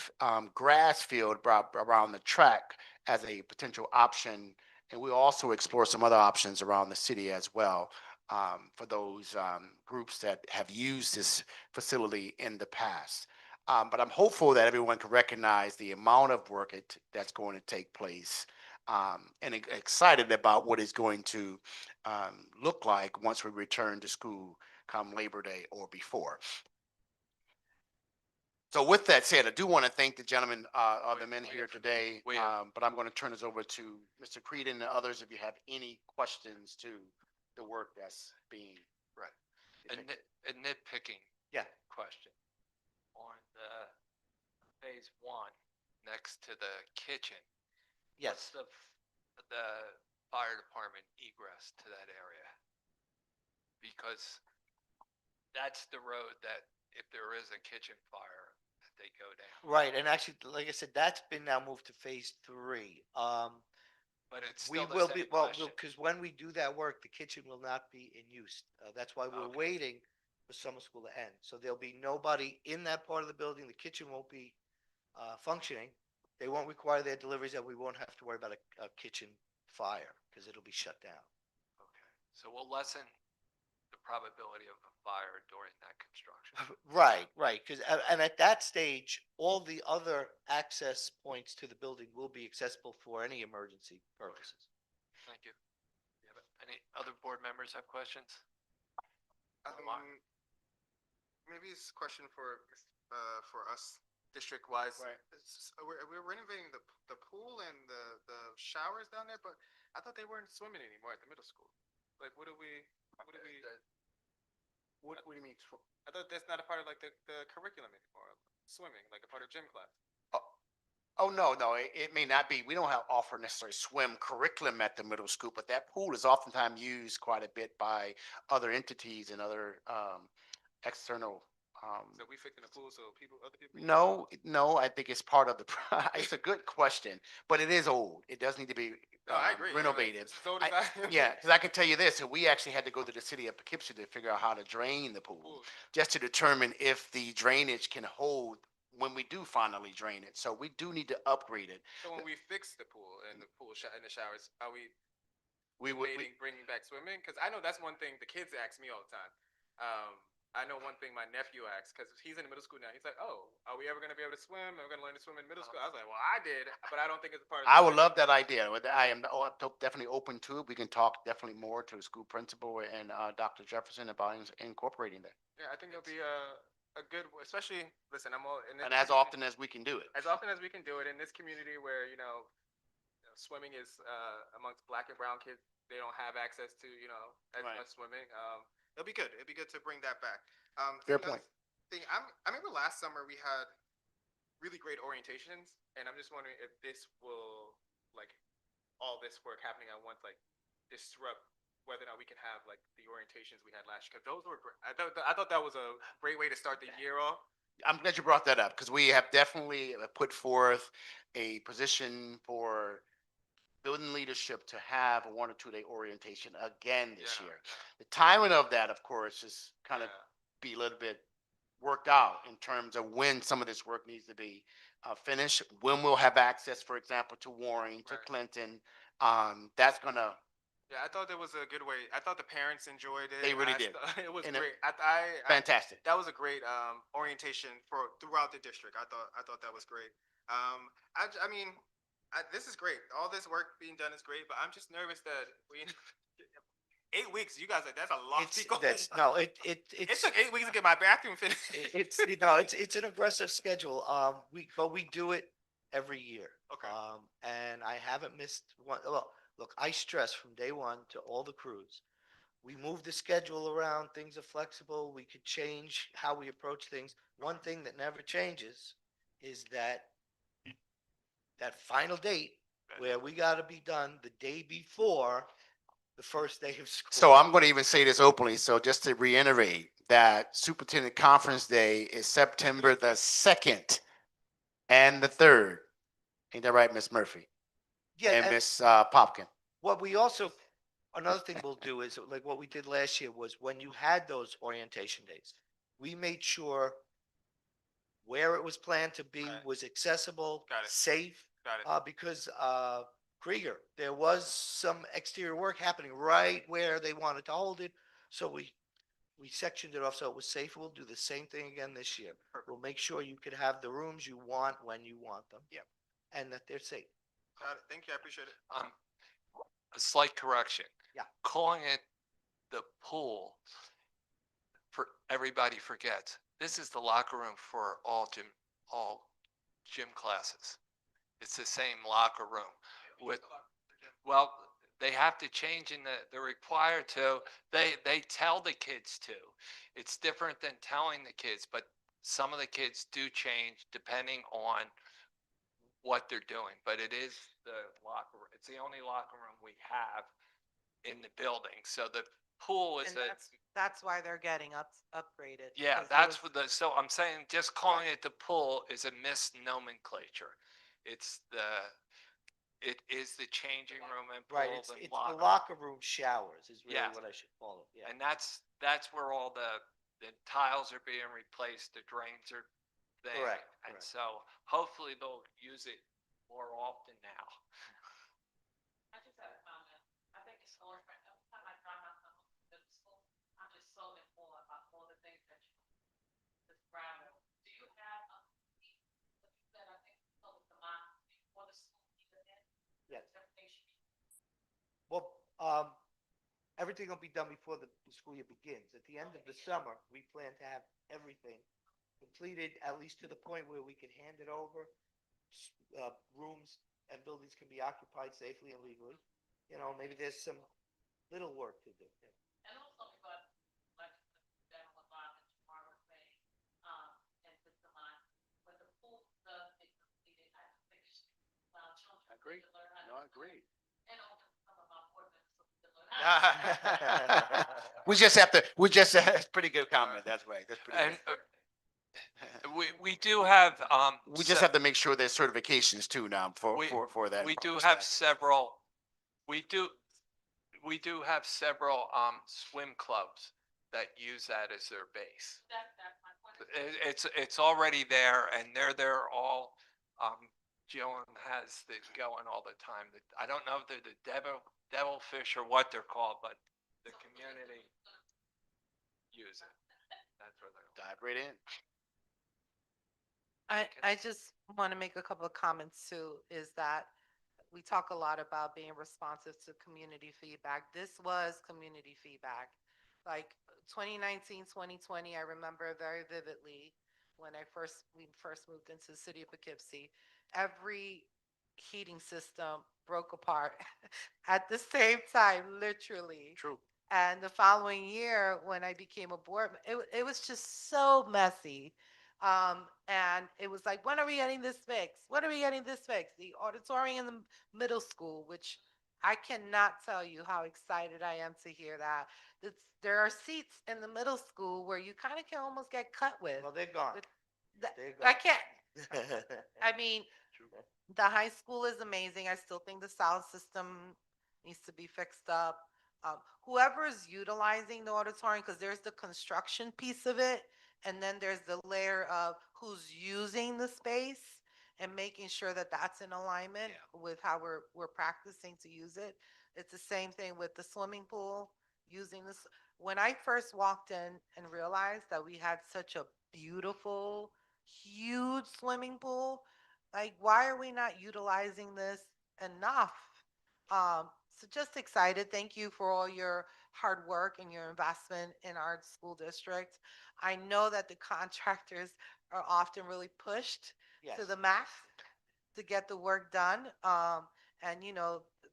S4: grass field around the track as a potential option. And we'll also explore some other options around the city as well for those groups that have used this facility in the past. But I'm hopeful that everyone can recognize the amount of work that's going to take place, and excited about what it's going to look like once we return to school come Labor Day or before. So with that said, I do want to thank the gentlemen, the men here today, but I'm going to turn this over to Mr. Creedon and others if you have any questions to the work that's being.
S1: Right. A nitpicking
S11: Yeah.
S1: question. On the phase 1, next to the kitchen,
S11: Yes.
S1: what's the fire department egress to that area? Because that's the road that if there is a kitchen fire, that they go down.
S11: Right, and actually, like I said, that's been now moved to phase 3.
S1: But it's
S11: We
S1: still the
S11: will
S1: same
S11: be, well,
S1: question.
S11: because when we do that work, the kitchen will not be in use. That's why we're
S1: Okay.
S11: waiting for summer school to end. So there'll be nobody in that part of the building. The kitchen won't be functioning. They won't require their deliveries, and we won't have to worry about a kitchen fire because it'll be shut down.
S1: Okay, so we'll lessen the probability of a fire during that construction.
S11: Right, right, because, and at that stage, all the other access points to the building will be accessible for any emergency purposes.
S1: Thank you. Any other board members have questions?
S7: Maybe it's a question for us district-wise.
S4: Right.
S7: We're renovating the pool and the showers down there, but I thought they weren't swimming anymore at the middle school. Like, what do we? What do you mean? I thought that's not a part of like the curriculum anymore, swimming, like a part of gym class.
S4: Oh, no, it may not be. We don't have offer necessarily swim curriculum at the middle school, but that pool is oftentimes used quite a bit by other entities and other external.
S7: So we fixing the pool so other people.
S4: No, I think it's part of the, it's a good question, but it is old. It does need to be
S7: No, I agree.
S4: renovated.
S7: It's old as I-
S4: Yeah, because I can tell you this, so we actually had to go to the city of Poughkeepsie to figure out how to drain the pool,
S7: Pool.
S4: just to determine if the drainage can hold when we do finally drain it. So we do need to upgrade it.
S7: So when we fix the pool and the and the showers, are we
S4: We would,
S7: bringing back swimming? Because I know that's one thing the kids ask me all the time. I know one thing my nephew asks, because he's in middle school now. He's like, "Oh, are we ever going to be able to swim? Are we going to learn to swim in middle school?" I was like, "Well, I did, but I don't think it's a part of."
S4: I would love that idea. I am definitely open to it. We can talk definitely more to the school principal and Dr. Jefferson about incorporating that.
S7: Yeah, I think it'll be a good, especially, listen, I'm all in this
S4: And as
S7: community-
S4: often as we can do it.
S7: as often as we can do it in this community where swimming is amongst black and brown kids. They don't have access to as
S4: Right.
S7: much swimming. It'll be good. It'll be good to bring that back.
S4: Fair
S7: the other
S4: point.
S7: Thing I remember last summer we had really great orientations, and I'm just wondering if this will all this work happening at once disrupt whether or not we can have the orientations we had last year. Because those were great. I thought that was a great way to start the year off.
S4: I'm glad you brought that up because we have definitely put forth a position for building leadership to have a 1 or 2 day orientation again this
S7: Yeah,
S4: year. The timing of that, of course, is kind of be a little bit worked out in terms of when some of this work needs to be finished, when we'll have access, for example, to Warren, to
S7: Right.
S4: Clinton. That's gonna
S7: Yeah, I thought that was a good way. I thought the parents enjoyed it.
S4: They really
S7: I
S4: did.
S7: It was
S4: And it-
S7: great.
S4: Fantastic.
S7: That was a great orientation for throughout the district. I thought that was great. I mean, this is great. All this work being done is great, but I'm just nervous that we 8 weeks. You guys, that's a lot.
S11: It's,
S7: to go.
S11: that's, no,
S7: It took 8 weeks to get my bathroom finished.
S11: it's, you know, it's an aggressive schedule. But we do it every year.
S7: Okay.
S11: And I haven't missed one. Well, look, I stress from day one to all the crews. We move the schedule around. Things are flexible. We could change how we approach things. One thing that never changes is that final date where we got to be done the day before the first day of school.
S4: So I'm going to even say this openly. So just to reiterate that Superintendent Conference Day is September the 2nd and the 3rd. Ain't that right, Miss Murphy?
S11: Yeah,
S4: And
S11: and
S4: Miss Popkin?
S11: what we also, another thing we'll do is, like what we did last year was when you had those orientation days, we made sure where it was planned to be
S7: Right.
S11: was accessible,
S7: Got it.
S11: safe.
S7: Got it.
S11: Because Krieger, there was some exterior work happening right where they wanted to hold it. So we sectioned it off so it was safe. We'll do the same thing again this year. We'll make sure you could have the rooms you want when you want them.
S7: Yep.
S11: And that they're safe.
S7: Got it. Thank you. I appreciate it.
S1: A slight correction.
S11: Yeah.
S1: Calling it the pool, for everybody forgets, this is the locker room for all gym classes. It's the same locker room with, well, they have to change in they're required to, they tell the kids to. It's different than telling the kids, but some of the kids do change depending on what they're doing, but it is the locker room. It's the only locker room we have in the building. So the pool is
S6: And that's why they're getting upgraded.
S1: yeah,
S6: 'cause there
S1: that's
S6: was-
S1: what so I'm saying just calling it the pool is a misnomenclature. It's it is the changing room and
S11: Right,
S1: pool and
S11: it's the
S1: locker.
S11: locker room showers is really
S1: Yeah.
S11: what I should call it, yeah.
S1: And that's where all the tiles are being replaced, the drains are there.
S11: Correct,
S1: And
S11: correct.
S1: so hopefully they'll use it more often now.
S5: I just had a comment. I think it's so important. Every time I drive my son to middle school, I'm just so informed about all the things that you described. Do you have that I think public the mind before the school year ends?
S11: Yes.
S5: Everything should be
S11: Well, everything will be done before the school year begins. At the end of the summer, we plan to have everything completed, at least to the point where we can hand it over. Rooms and buildings can be occupied safely and legally. You know, maybe there's some little work to do.
S5: And also because, like, the general environment, tomorrow was saying, and with the line, when the pool does get completed, I think it should allow children
S4: I agree.
S5: to learn how to.
S4: No, I agree.
S5: And also some of our board members so we can learn how to.
S4: That's pretty good comment. That's right. That's pretty
S1: And
S4: good.
S1: we do have
S4: We just have to make sure there's certifications too now
S1: We-
S4: for that.
S1: we do
S4: staff.
S1: have several, we do have several swim clubs that use that as their base.
S5: That's my point.
S1: It's already there and they're there all, Jill has it going all the time. I don't know if they're the devilfish or what they're called, but the community use it. That's where they're.
S4: Dive right in.
S6: I just want to make a couple of comments too, is that we talk a lot about being responsive to community feedback. This was community feedback. Like 2019, 2020, I remember very vividly when we first moved into the city of Poughkeepsie, every heating system broke apart at the same time, literally.
S4: True.
S6: And the following year, when I became a board, it was just so messy. And it was like, when are we getting this fixed? When are we getting this fixed? The auditorium in the middle school, which I cannot tell you how excited I am to hear that. There are seats in the middle school where you kind of can almost get cut with.
S11: Well, they're gone. They're
S6: I
S11: gone.
S6: can't, I mean, the high school is amazing. I still think the sound system needs to be fixed up. Whoever is utilizing the auditorium, because there's the construction piece of it, and then there's the layer of who's using the space and making sure that that's in alignment with how we're practicing to use it. It's the same thing with the swimming pool, using this. When I first walked in and realized that we had such a beautiful, huge swimming pool, like, why are we not utilizing this enough? So just excited. Thank you for all your hard work and your investment in our school district. I know that the contractors are often really pushed to
S11: Yes.
S6: the max to get the work done. And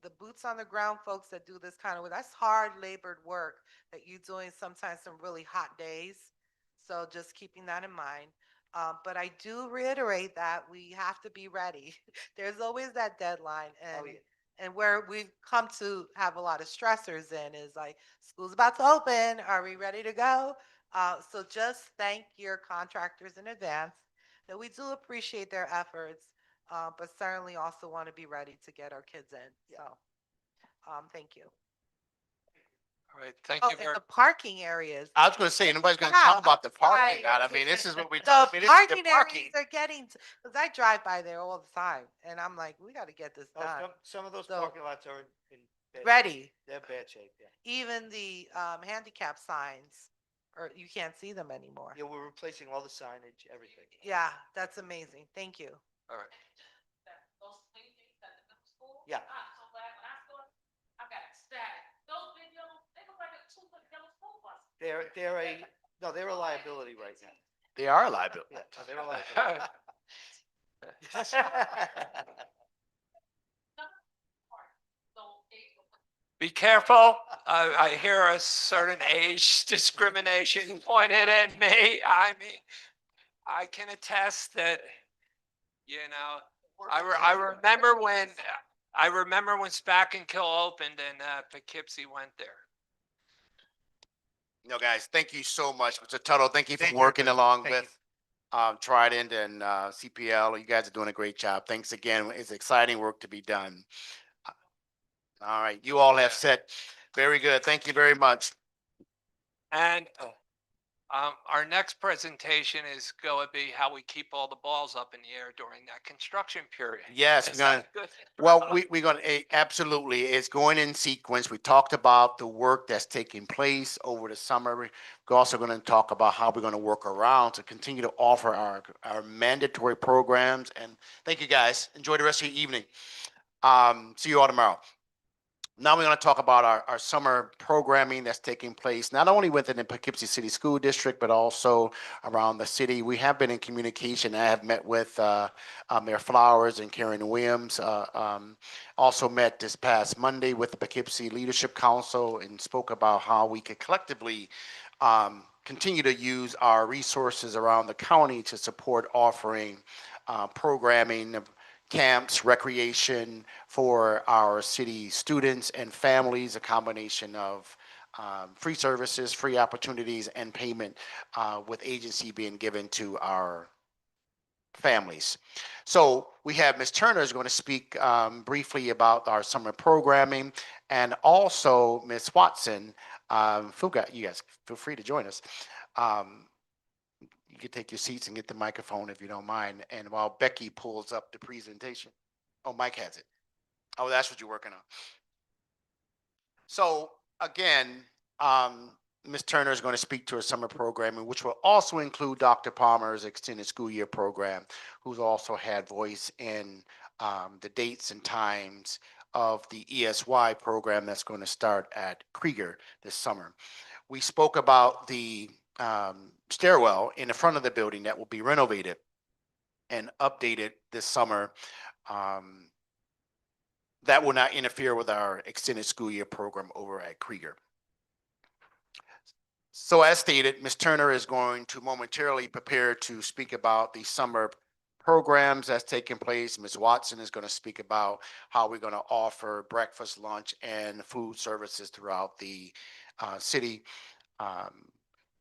S6: the boots on the ground folks that do this kind of work, that's hard labored work that you're doing sometimes some really hot days. So just keeping that in mind. But I do reiterate that we have to be ready. There's always that deadline,
S11: Oh, yeah.
S6: and where we've come to have a lot of stressors in is like, school's about to open. Are we ready to go? So just thank your contractors in advance. That we do appreciate their efforts, but certainly also want to be ready to get our kids in. So, thank you.
S1: All right, thank
S6: Oh,
S1: you
S6: and
S1: very.
S6: the parking areas.
S4: I was gonna say, nobody's gonna
S6: Wow,
S4: talk about the parking.
S6: right.
S4: I mean, this is what we.
S6: The
S4: I mean, this is
S6: parking areas are getting, because I drive by there all the time, and I'm like, we got to get this
S11: Oh,
S6: done.
S11: some of those
S6: So-
S11: parking lots are in bad-
S6: Ready.
S11: They're bad shape, yeah.
S6: Even the handicap signs, or you can't see them anymore.
S11: Yeah, we're replacing all the signage, everything.
S6: Yeah, that's amazing. Thank you.
S1: All right.
S5: Those swing things at the middle school.
S11: Yeah.
S5: I'm so glad when I saw it, I got ecstatic. Those big yellow, they look like a two-foot yellow school bus.
S11: They're a liability right now.
S4: They are a liability.
S11: Yeah, no, they're a liability.
S1: Be careful. I hear a certain age discrimination pointed at me. I mean, I can attest that, I remember when Spack and Kill opened and Poughkeepsie went there.
S4: No, guys, thank you so much, Mr. Tuttle. Thank you for
S11: Thank you,
S4: working
S11: everybody.
S4: along
S11: Thank you.
S4: with Trident and CPL. You guys are doing a great job. Thanks again. It's exciting work to be done. All right, you all have said, very good. Thank you very much.
S1: And our next presentation is going to be how we keep all the balls up in the air during that construction period.
S4: Yes,
S1: Is
S4: we're gonna,
S1: that good?
S4: well, we're gonna, absolutely, it's going in sequence. We talked about the work that's taking place over the summer. We're also gonna talk about how we're gonna work around to continue to offer our mandatory programs. And thank you, guys. Enjoy the rest of your evening. See you all tomorrow. Now we're going to talk about our summer programming that's taking place, not only within the Poughkeepsie City School District, but also around the city. We have been in communication. I have met with Mayor Flowers and Karen Williams. Also met this past Monday with the Poughkeepsie Leadership Council and spoke about how we could collectively continue to use our resources around the county to support offering programming, camps, recreation for our city students and families, a combination of free services, free opportunities, and payment with agency being given to our families. So we have Ms. Turner is going to speak briefly about our summer programming, and also Ms. Watson. You guys feel free to join us. You could take your seats and get the microphone if you don't mind. And while Becky pulls up the presentation, oh, Mike has it. Oh, that's what you're working on. So again, Ms. Turner is going to speak to her summer programming, which will also include Dr. Palmer's extended school year program, who's also had voice in the dates and times of the ESY program that's going to start at Krieger this summer. We spoke about the stairwell in the front of the building that will be renovated and updated this summer. That will not interfere with our extended school year program over at Krieger. So as stated, Ms. Turner is going to momentarily prepare to speak about the summer programs that's taking place. Ms. Watson is going to speak about how we're going to offer breakfast, lunch, and food services throughout the city.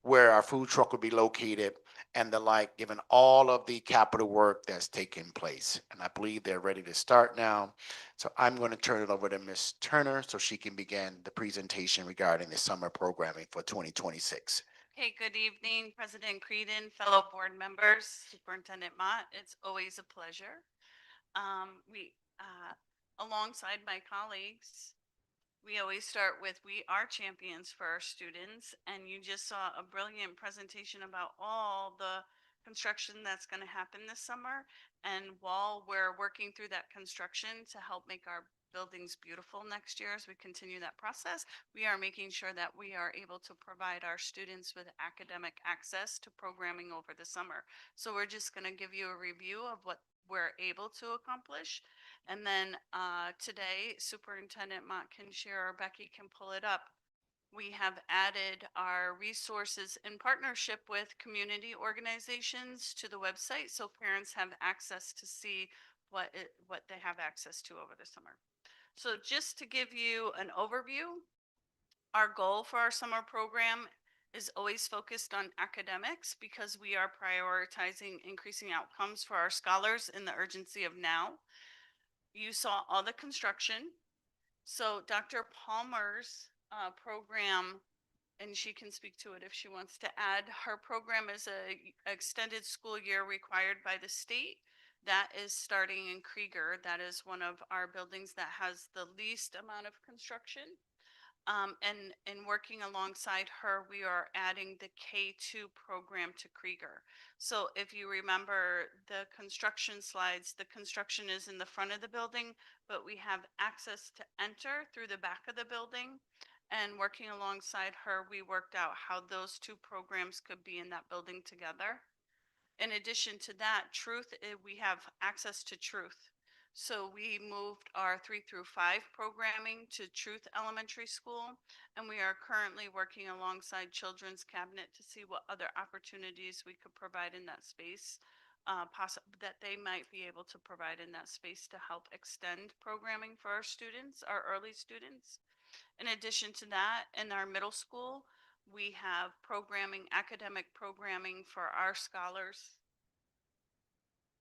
S4: Where our food truck will be located and the like, given all of the capital work that's taking place. And I believe they're ready to start now. So I'm going to turn it over to Ms. Turner so she can begin the presentation regarding the summer programming for 2026.
S13: Okay, good evening, President Creedon, fellow board members, Superintendent Mott. It's always a pleasure. Alongside my colleagues, We always start with, we are champions for our students, and you just saw a brilliant presentation about all the construction that's going to happen this summer. And while we're working through that construction to help make our buildings beautiful next year as we continue that process, we are making sure that we are able to provide our students with academic access to programming over the summer. So we're just going to give you a review of what we're able to accomplish. And then today, Superintendent Mott can share, or Becky can pull it up. We have added our resources in partnership with community organizations to the website, so parents have access to see what they have access to over the summer. So just to give you an overview, our goal for our summer program is always focused on academics because we are prioritizing increasing outcomes for our scholars in the urgency of now. You saw all the construction. So Dr. Palmer's program, and she can speak to it if she wants to add, her program is a extended school year required by the state. That is starting in Krieger. That is one of our buildings that has the least amount of construction. And in working alongside her, we are adding the K2 program to Krieger. So if you remember the construction slides, the construction is in the front of the building, but we have access to enter through the back of the building. And working alongside her, we worked out how those two programs could be in that building together. In addition to that, we have access to Truth. So we moved our 3 through 5 programming to Truth Elementary School, and we are currently working alongside Children's Cabinet to see what other opportunities we could provide in that space, that they might be able to provide in that space to help extend programming for our students, our early students. In addition to that, in our middle school, we have programming, academic programming for our scholars.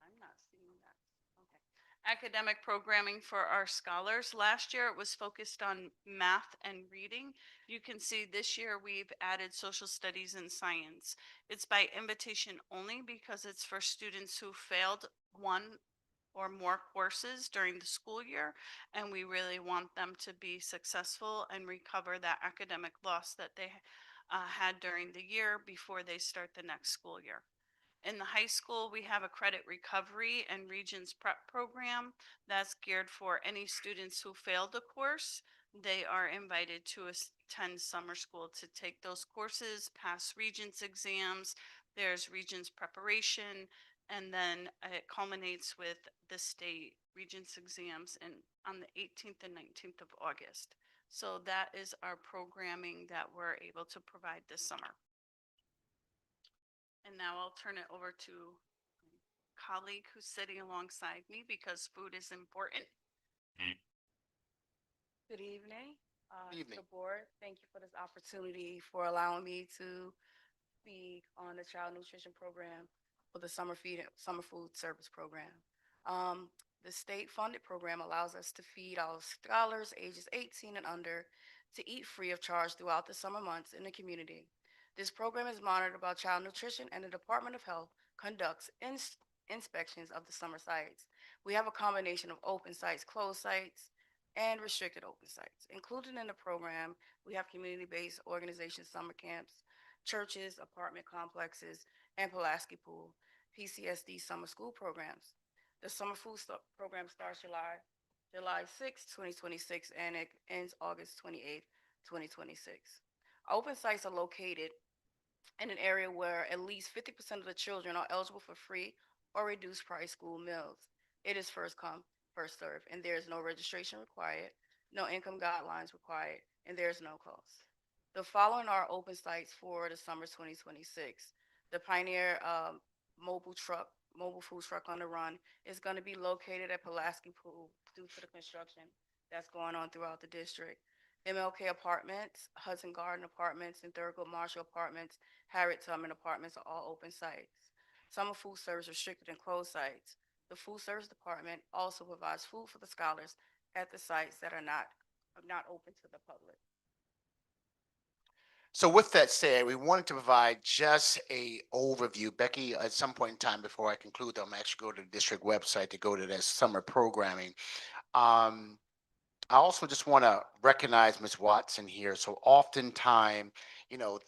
S13: I'm not seeing that. Okay. Academic programming for our scholars. Last year, it was focused on math and reading. You can see this year we've added social studies and science. It's by invitation only because it's for students who failed one or more courses during the school year, and we really want them to be successful and recover that academic loss that they had during the year before they start the next school year. In the high school, we have a credit recovery and Regents prep program that's geared for any students who failed the course. They are invited to attend summer school to take those courses, pass Regents exams. There's Regents preparation, and then it culminates with the state Regents exams on the 18th and 19th of August. So that is our programming that we're able to provide this summer. And now I'll turn it over to my colleague who's sitting alongside me because food is important.
S14: Good evening.
S4: Evening.
S14: The board, thank you for this opportunity for allowing me to speak on the child nutrition program for the summer food service program. The state funded program allows us to feed our scholars ages 18 and under to eat free of charge throughout the summer months in the community. This program is monitored by Child Nutrition, and the Department of Health conducts inspections of the summer sites. We have a combination of open sites, closed sites, and restricted open sites. Included in the program, we have community-based organizations, summer camps, churches, apartment complexes, and Pulaski Pool, PCSD summer school programs. The summer food program starts July 6, 2026, and it ends August 28, 2026. Open sites are located in an area where at least 50% of the children are eligible for free or reduced price school meals. It is first come, first serve, and there is no registration required, no income guidelines required, and there is no cost. The following are open sites for the summer 2026. The Pioneer mobile food truck on the run is going to be located at Pulaski Pool due to the construction that's going on throughout the district. MLK Apartments, Hudson Garden Apartments, and Thurgood Marshall Apartments, Harriet Tubman Apartments are all open sites. Summer food service restricted and closed sites. The food service department also provides food for the scholars at the sites that are not open to the public.
S4: So with that said, we wanted to provide just a overview. Becky, at some point in time before I conclude, I'm actually go to the district website to go to that summer programming. I also just want to recognize Ms. Watson here. So oftentimes,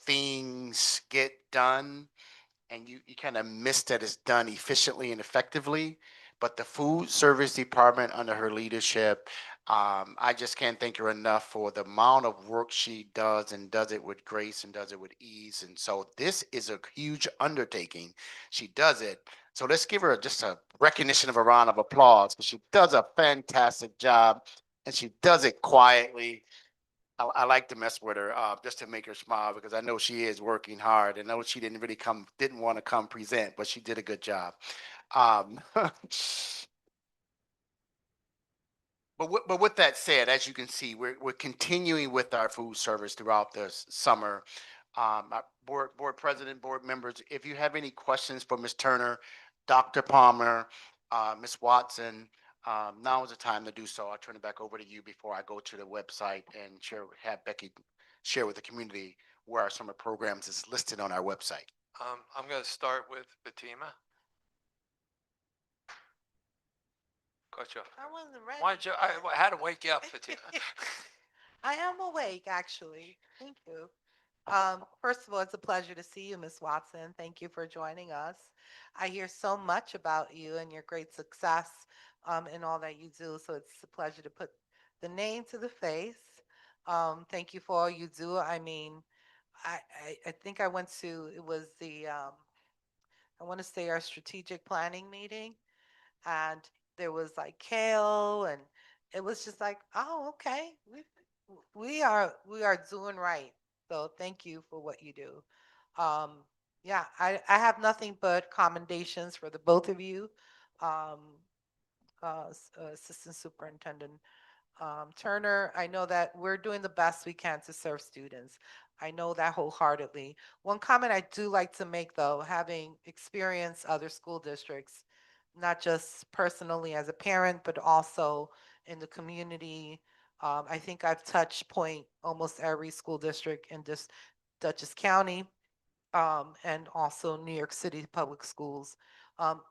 S4: things get done and you kind of miss that it's done efficiently and effectively. But the food service department under her leadership, I just can't thank her enough for the amount of work she does and does it with grace and does it with ease. And so this is a huge undertaking. She does it. So let's give her just a recognition of a round of applause because she does a fantastic job and she does it quietly. I like to mess with her just to make her smile because I know she is working hard. I know she didn't want to come present, but she did a good job. But with that said, as you can see, we're continuing with our food service throughout the summer. Our board president, board members, if you have any questions for Ms. Turner, Dr. Palmer, Ms. Watson, now is the time to do so. I'll turn it back over to you before I go to the website and have Becky share with the community where our summer programs is listed on our website.
S1: I'm going to start with Fatima. Got you.
S6: I wasn't ready.
S1: Why did you, I had to wake you up, Fatima.
S6: I am awake, actually. Thank you. First of all, it's a pleasure to see you, Ms. Watson. Thank you for joining us. I hear so much about you and your great success in all that you do, so it's a pleasure to put the name to the face. Thank you for all you do. I mean, I think I went to, it was I want to say our strategic planning meeting, and there was like kale, and it was just like, oh, okay, we are doing right. So thank you for what you do. Yeah, I have nothing but commendations for the both of you. Um, Assistant Superintendent Turner, I know that we're doing the best we can to serve students. I know that wholeheartedly. One comment I do like to make, though, having experienced other school districts, not just personally as a parent, but also in the community. I think I've touched point almost every school district in this Dutchess County, and also New York City Public Schools.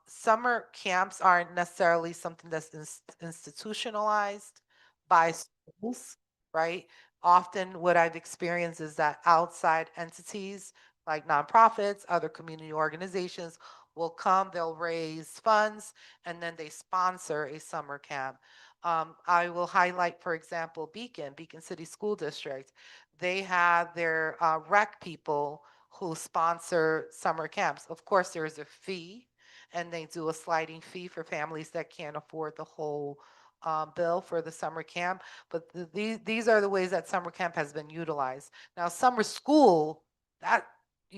S6: Summer camps aren't necessarily something that's institutionalized by schools, right? Often what I've experienced is that outside entities like nonprofits, other community organizations will come, they'll raise funds, and then they sponsor a summer camp. I will highlight, for example, Beacon City School District. They have their rec people who sponsor summer camps. Of course, there is a fee, and they do a sliding fee for families that can't afford the whole bill for the summer camp. But these are the ways that summer camp has been utilized. Now, summer school, that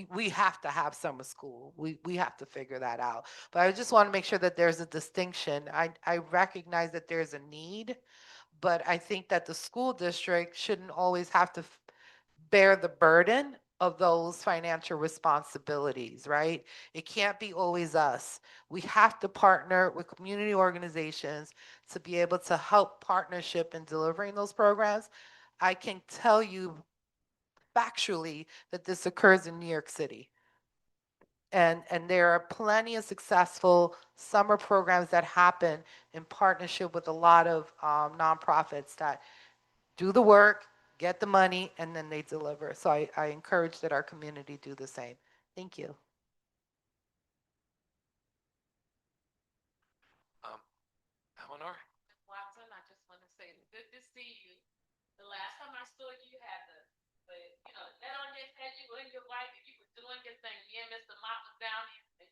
S6: we have to have summer school. We have to figure that out. But I just want to make sure that there's a distinction. I recognize that there's a need, but I think that the school district shouldn't always have to bear the burden of those financial responsibilities, right? It can't be always us. We have to partner with community organizations to be able to help partnership in delivering those programs. I can tell you factually that this occurs in New York City. And there are plenty of successful summer programs that happen in partnership with a lot of nonprofits that do the work, get the money, and then they deliver. So I encourage that our community do the same. Thank you.
S1: Eleanor?
S5: Watson, I just want to say, good to see you. The last time I saw you, you had net on your head, you and your wife, and you were doing your thing. Me and Mr. Mott was down here, and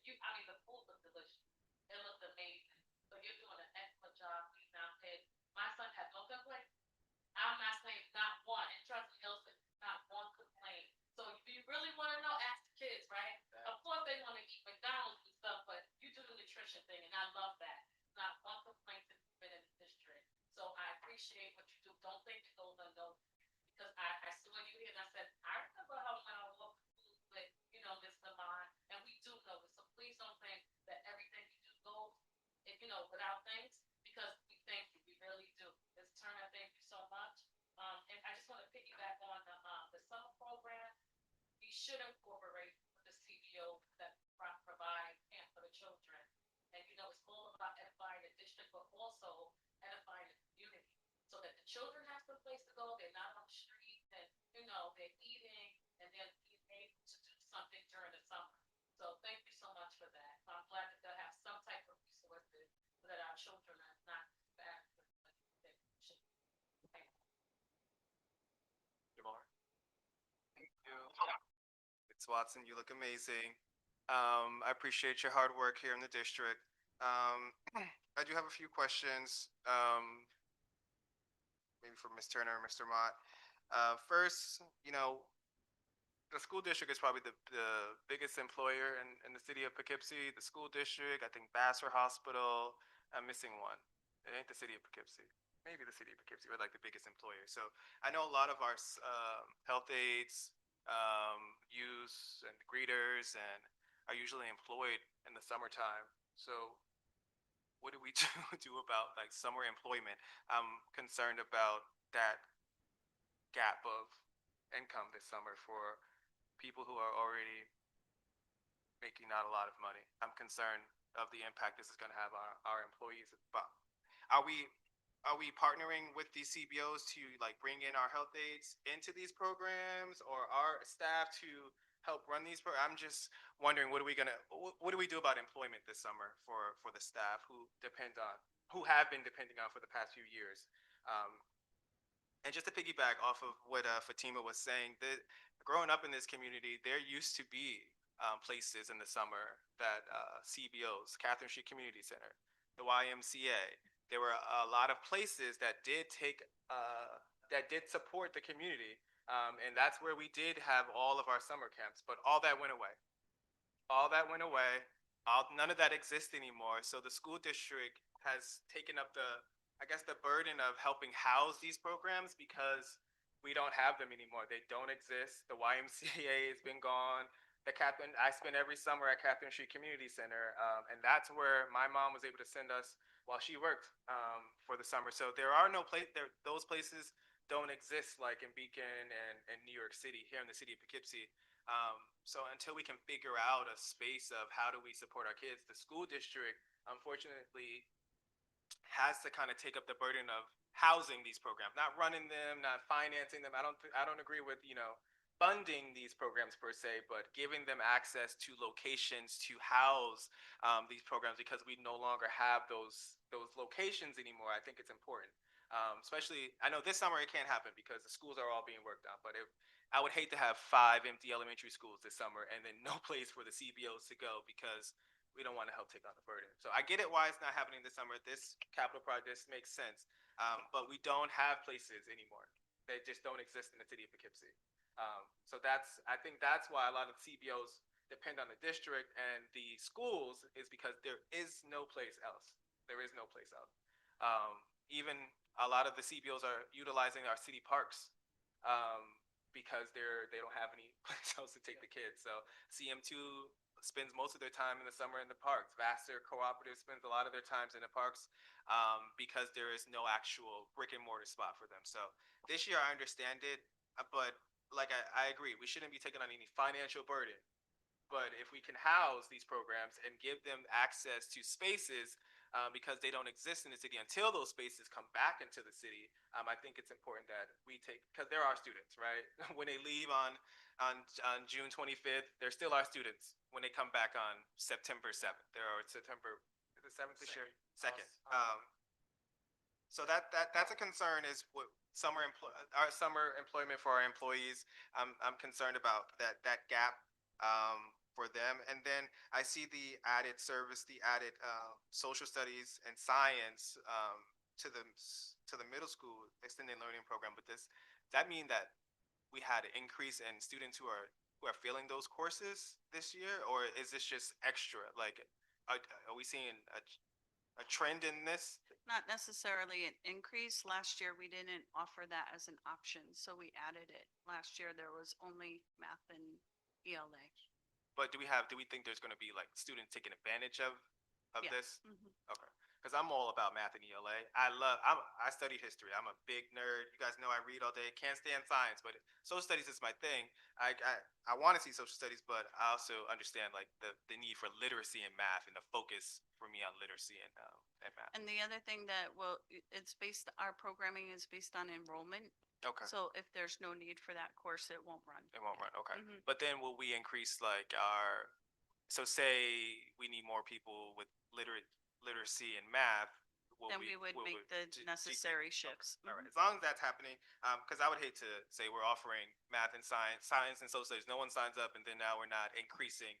S5: the food looked delicious. It looked amazing. So you're doing an excellent job eating out there. My son has no complaints. I'm not saying not one, and trust me, Elsa, not one complaint. So if you really want to know, ask the kids, right? Of course they want to eat McDonald's and stuff, but you do the nutrition thing, and I love that. Not one complaint that's been in the district. So I appreciate what you do. Don't think it goes unnoticed. Because I saw you here and I said, I remember how when I walked with, Mr. Mott, and we do know it. So please don't think that everything you do goes, without thanks, because we thank you. We really do. Ms. Turner, thank you so much. And I just want to piggyback on the summer program. We should incorporate the CBO that provide camp for the children. And it's all about edifying the district, but also edifying the community, so that the children
S7: Watson. You look amazing. I appreciate your hard work here in the district. I do have a few questions, maybe for Ms. Turner or Mr. Mott. First, the school district is probably the biggest employer in the city of Poughkeepsie. The school district, I think Vassar Hospital, I'm missing one. It ain't the city of Poughkeepsie. Maybe the city of Poughkeepsie, we're like the biggest employer. So I know a lot of our health aides, youths and greeters and are usually employed in the summertime. So what do we do about like summer employment? I'm concerned about that gap of income this summer for people who are already making not a lot of money. I'm concerned of the impact this is going to have on our employees. But are we partnering with these CBOs to like bring in our health aides into these programs, or our staff to help run these programs? I'm just wondering, what do we do about employment this summer for the staff who have been depending on for the past few years? And just to piggyback off of what Fatima was saying, that growing up in this community, there used to be places in the summer that CBOs, Catherine Street Community Center, the YMCA, there were a lot of places that did support the community. And that's where we did have all of our summer camps, but all that went away. None of that exists anymore. So the school district has taken up the burden of helping house these programs because we don't have them anymore. They don't exist. The YMCA has been gone. I spent every summer at Catherine Street Community Center, and that's where my mom was able to send us while she worked for the summer. So there are no those places don't exist like in Beacon and New York City, here in the city of Poughkeepsie. So until we can figure out a space of how do we support our kids, the school district, unfortunately, has to kind of take up the burden of housing these programs, not running them, not financing them. I don't agree with, funding these programs per se, but giving them access to locations to house these programs, because we no longer have those locations anymore. I think it's important. Especially, I know this summer it can't happen because the schools are all being worked on, but I would hate to have 5 empty elementary schools this summer and then no place for the CBOs to go because we don't want to help take on the burden. So I get it why it's not happening this summer. This capital project makes sense, but we don't have places anymore. They just don't exist in the city of Poughkeepsie. So I think that's why a lot of CBOs depend on the district and the schools, is because there is no place else. Even a lot of the CBOs are utilizing our city parks because they don't have any place else to take the kids. So CM2 spends most of their time in the summer in the parks. Vassar Cooperative spends a lot of their times in the parks because there is no actual brick and mortar spot for them. So this year I understand it, but like I agree, we shouldn't be taking on any financial burden. But if we can house these programs and give them access to spaces because they don't exist in the city until those spaces come back into the city, I think it's important that we take, because there are students, right? When they leave on June 25th, they're still our students when they come back on September 7th. There are September, is it 7th this year? 2nd. So that's a concern, is what our summer employment for our employees. I'm concerned about that gap for them. And then I see the added service, the added social studies and science to the middle school extended learning program. But does that mean that we had an increase in students who are failing those courses this year, or is this just extra? Like, are we seeing a trend in this?
S13: Not necessarily an increase. Last year, we didn't offer that as an option, so we added it. Last year, there was only math and ELA.
S7: But do we think there's going to be like students taking advantage of
S13: Yeah.
S7: this?
S13: Mhm.
S7: Okay. Because I'm all about math and ELA. I study history. I'm a big nerd. You guys know I read all day. Can't stand science, but social studies is my thing. I want to see social studies, but I also understand like the need for literacy in math and the focus for me on literacy and math.
S13: And the other thing that, our programming is based on enrollment.
S7: Okay.
S13: So if there's no need for that course, it won't run.
S7: It won't run. Okay.
S13: Mhm.
S7: But then will we increase like so say we need more people with literacy and math, will
S13: Then we would make the necessary shifts.
S7: All right, as long as that's happening, because I would hate to say we're offering math and science and social studies, no one signs up, and then now we're not increasing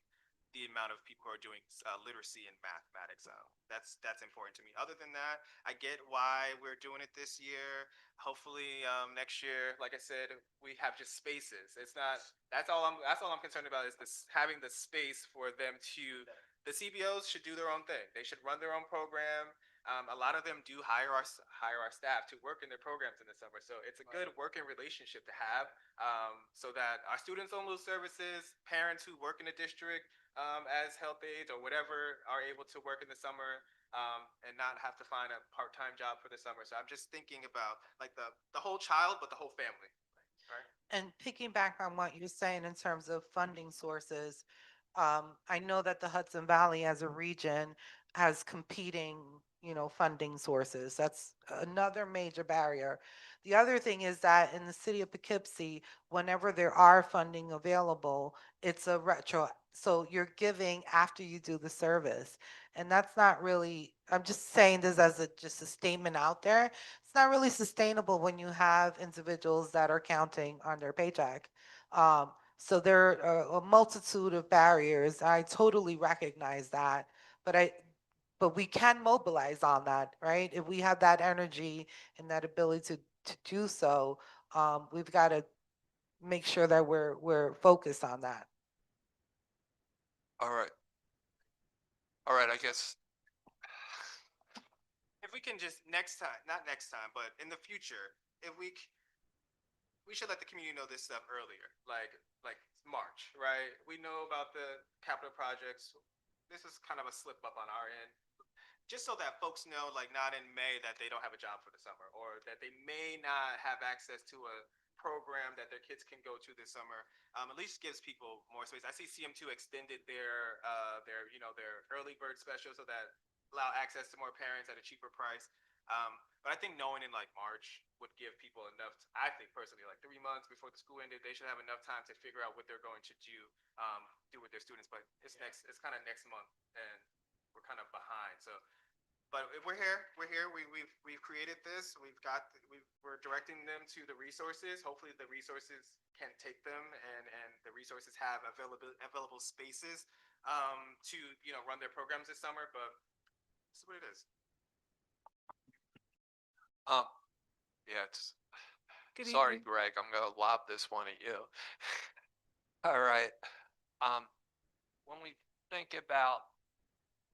S7: the amount of people who are doing literacy and mathematics. So that's important to me. Other than that, I get why we're doing it this year. Hopefully, next year, like I said, we have just spaces. It's not. That's all I'm concerned about is this having the space for them to. The CBOs should do their own thing. They should run their own program. A lot of them do hire our staff to work in their programs in the summer. So it's a good working relationship to have, so that our students don't lose services. Parents who work in the district as health aides or whatever are able to work in the summer and not have to find a part-time job for the summer. So I'm just thinking about like the whole child, but the whole family. Right.
S6: And piggyback on what you're saying in terms of funding sources, I know that the Hudson Valley as a region has competing, funding sources. That's another major barrier. The other thing is that in the city of Poughkeepsie, whenever there are funding available, it's a retro. So you're giving after you do the service. And that's not really, I'm just saying this as just a statement out there. It's not really sustainable when you have individuals that are counting on their paycheck. So there are a multitude of barriers. I totally recognize that, but we can mobilize on that, right? If we have that energy and that ability to do so, we've got to make sure that we're focused on that.
S1: All right. All right, I guess.
S7: If we can just next time, not next time, but in the future, if we should let the community know this stuff earlier, like March, right? We know about the capital projects. This is kind of a slip up on our end, just so that folks know, like not in May, that they don't have a job for the summer, or that they may not have access to a program that their kids can go to this summer. At least gives people more space. I see CM2 extended their early bird special so that allow access to more parents at a cheaper price. But I think knowing in like March would give people enough, I think personally, like 3 months before the school ended, they should have enough time to figure out what they're going to do with their students. But it's kind of next month, and we're kind of behind. So, but we're here. We've created this. We're directing them to the resources. Hopefully, the resources can take them, and the resources have available spaces to run their programs this summer. But this is what it is.
S1: Yeah, it's,
S5: Good
S1: sorry,
S5: evening.
S1: Greg, I'm gonna lob this one at you. All right. When we think about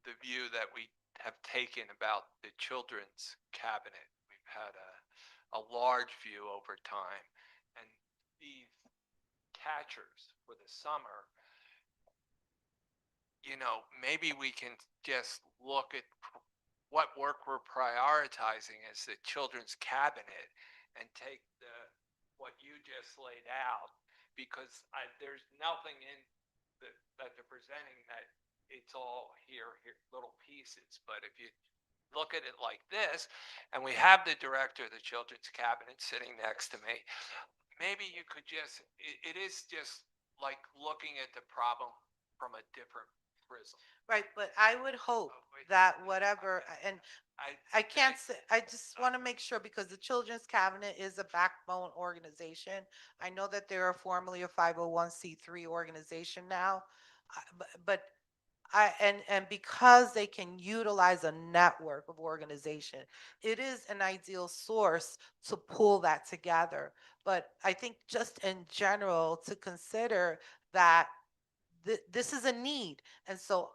S1: the view that we have taken about the children's cabinet, we've had a large view over time, and these catchers for the summer, maybe we can just look at what work we're prioritizing as the children's cabinet and take what you just laid out, because there's nothing in that they're presenting that it's all here little pieces. But if you look at it like this, and we have the director of the children's cabinet sitting next to me, maybe you could it is just like looking at the problem from a different prism.
S6: Right, but I would hope that whatever, and I can't say, I just want to make sure, because the Children's Cabinet is a backbone organization. I know that they're formerly a 501c3 organization now, but and because they can utilize a network of organization, it is an ideal source to pull that together. But I think just in general, to consider that this is a need. And so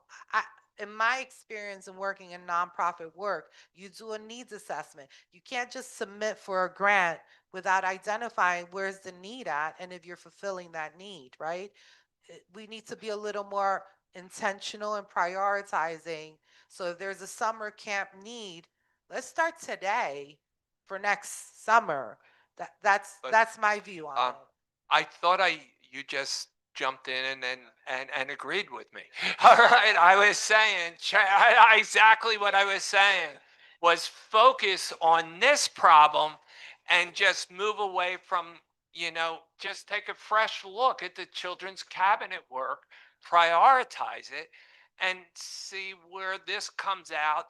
S6: in my experience in working in nonprofit work, you do a needs assessment. You can't just submit for a grant without identifying where's the need at and if you're fulfilling that need, right? We need to be a little more intentional and prioritizing. So if there's a summer camp need, let's start today for next summer. That's my view on it.
S1: I thought you just jumped in and agreed with me. All right, I was saying exactly what I was saying was focus on this problem and just move away from, just take a fresh look at the children's cabinet work, prioritize it, and see where this comes out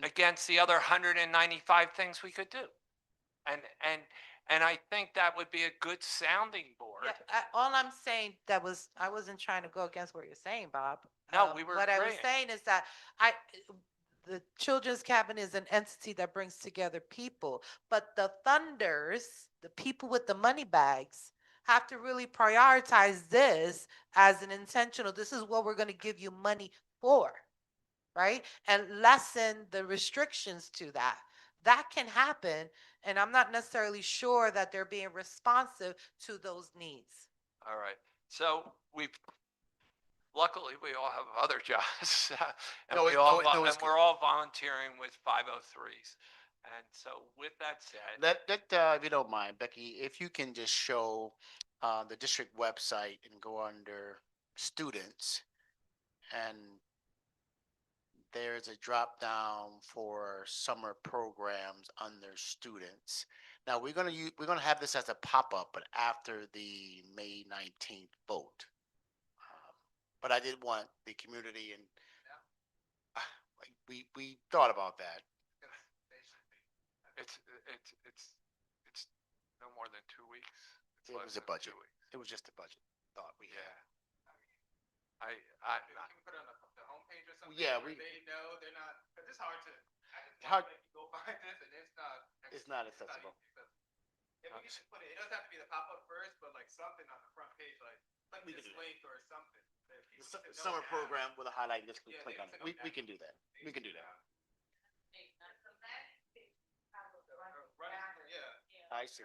S1: against the other 195 things we could do. And I think that would be a good sounding board.
S6: Yeah, all I'm saying I wasn't trying to go against what you're saying, Bob.
S1: No, we were
S6: What I was
S1: agreeing.
S6: saying is that the Children's Cabinet is an entity that brings together people, but the funders, the people with the money bags, have to really prioritize this as an intentional, this is what we're gonna give you money for, right? And lessen the restrictions to that. That can happen, and I'm not necessarily sure that they're being responsive to those needs.
S1: All right. So luckily, we all have other jobs. And
S4: No,
S1: we
S4: it-
S1: all,
S4: no, it- no,
S1: and
S4: it's
S1: we're
S4: good.
S1: all volunteering with 503s. And so with that said,
S4: If you don't mind, Becky, if you can just show the district website and go under students, and there's a drop down for summer programs under students. Now, we're gonna have this as a pop-up, but after the May 19th vote. But I did want the community and like, we thought about that.
S1: it's no more than 2 weeks. It's
S4: It
S1: less
S4: was a
S1: than 2
S4: budget.
S1: weeks.
S4: It was just a budget thought we had.
S1: Yeah. I,
S7: Can we put it on the homepage or something?
S4: Yeah,
S7: where
S4: we-
S7: They know they're not, cause it's hard to, I just
S4: Hard-
S7: want to go find this and it's not.
S4: It's not accessible.
S7: If we can just put it, it doesn't have to be the pop-up first, but like something on the front page, like
S4: We can
S7: this
S4: do that.
S7: link or something. that
S4: The
S7: people can know
S4: summer
S7: they have.
S4: program with a highlight, just
S7: Yeah,
S4: click
S7: they
S4: on it.
S7: can know
S4: We
S7: that.
S4: can do that. We can do that.
S7: Yeah,
S4: I see.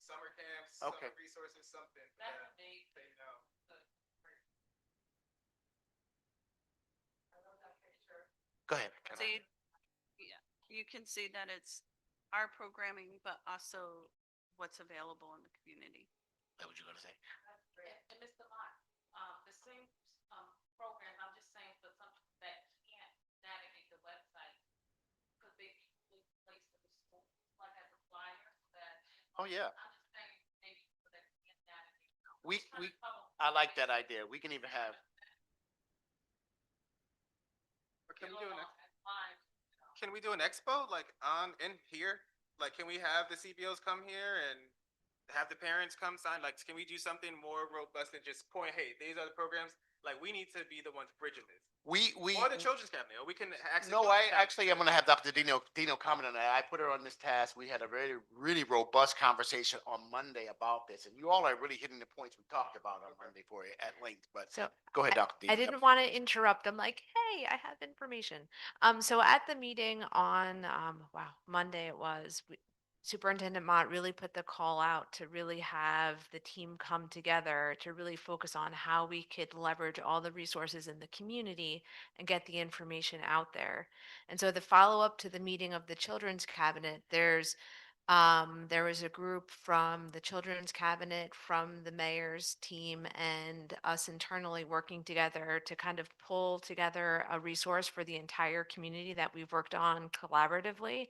S7: summer camps,
S4: Okay.
S7: summer resources, something. They know.
S4: Go ahead.
S13: See, yeah, you can see that it's our programming, but also what's available in the community.
S4: That what you gonna say?
S5: And Mr. Mott, the same, program, I'm just saying for some that can't navigate the website, could they be placed in the school, like as a flyer that,
S4: Oh, yeah.
S5: I'm just saying, maybe so that can't navigate.
S4: We, I like that idea. We can even have,
S7: Or can we do can we do an expo like in here? Like, can we have the CBOs come here and have the parents come sign? Like, can we do something more robust than just point, hey, these are the programs? Like, we need to be the ones bridging this.
S4: we,
S7: Or the children's cabinet, or we can actually.
S4: no,
S7: do
S4: I
S7: the
S4: actually, I'm gonna have Dr. Dino comment on that. I put her on this task. We had a very, really robust conversation on Monday about this, and you all are really hitting the points we talked about on Monday for you at length, but
S15: So
S4: go ahead, Dr. Dino.
S15: I didn't want to interrupt. I'm like, hey, I have information. So at the meeting on, Monday it was, Superintendent Mott really put the call out to really have the team come together to really focus on how we could leverage all the resources in the community and get the information out there. And so the follow-up to the meeting of the Children's Cabinet, there was a group from the Children's Cabinet, from the mayor's team, and us internally working together to kind of pull together a resource for the entire community that we've worked on collaboratively.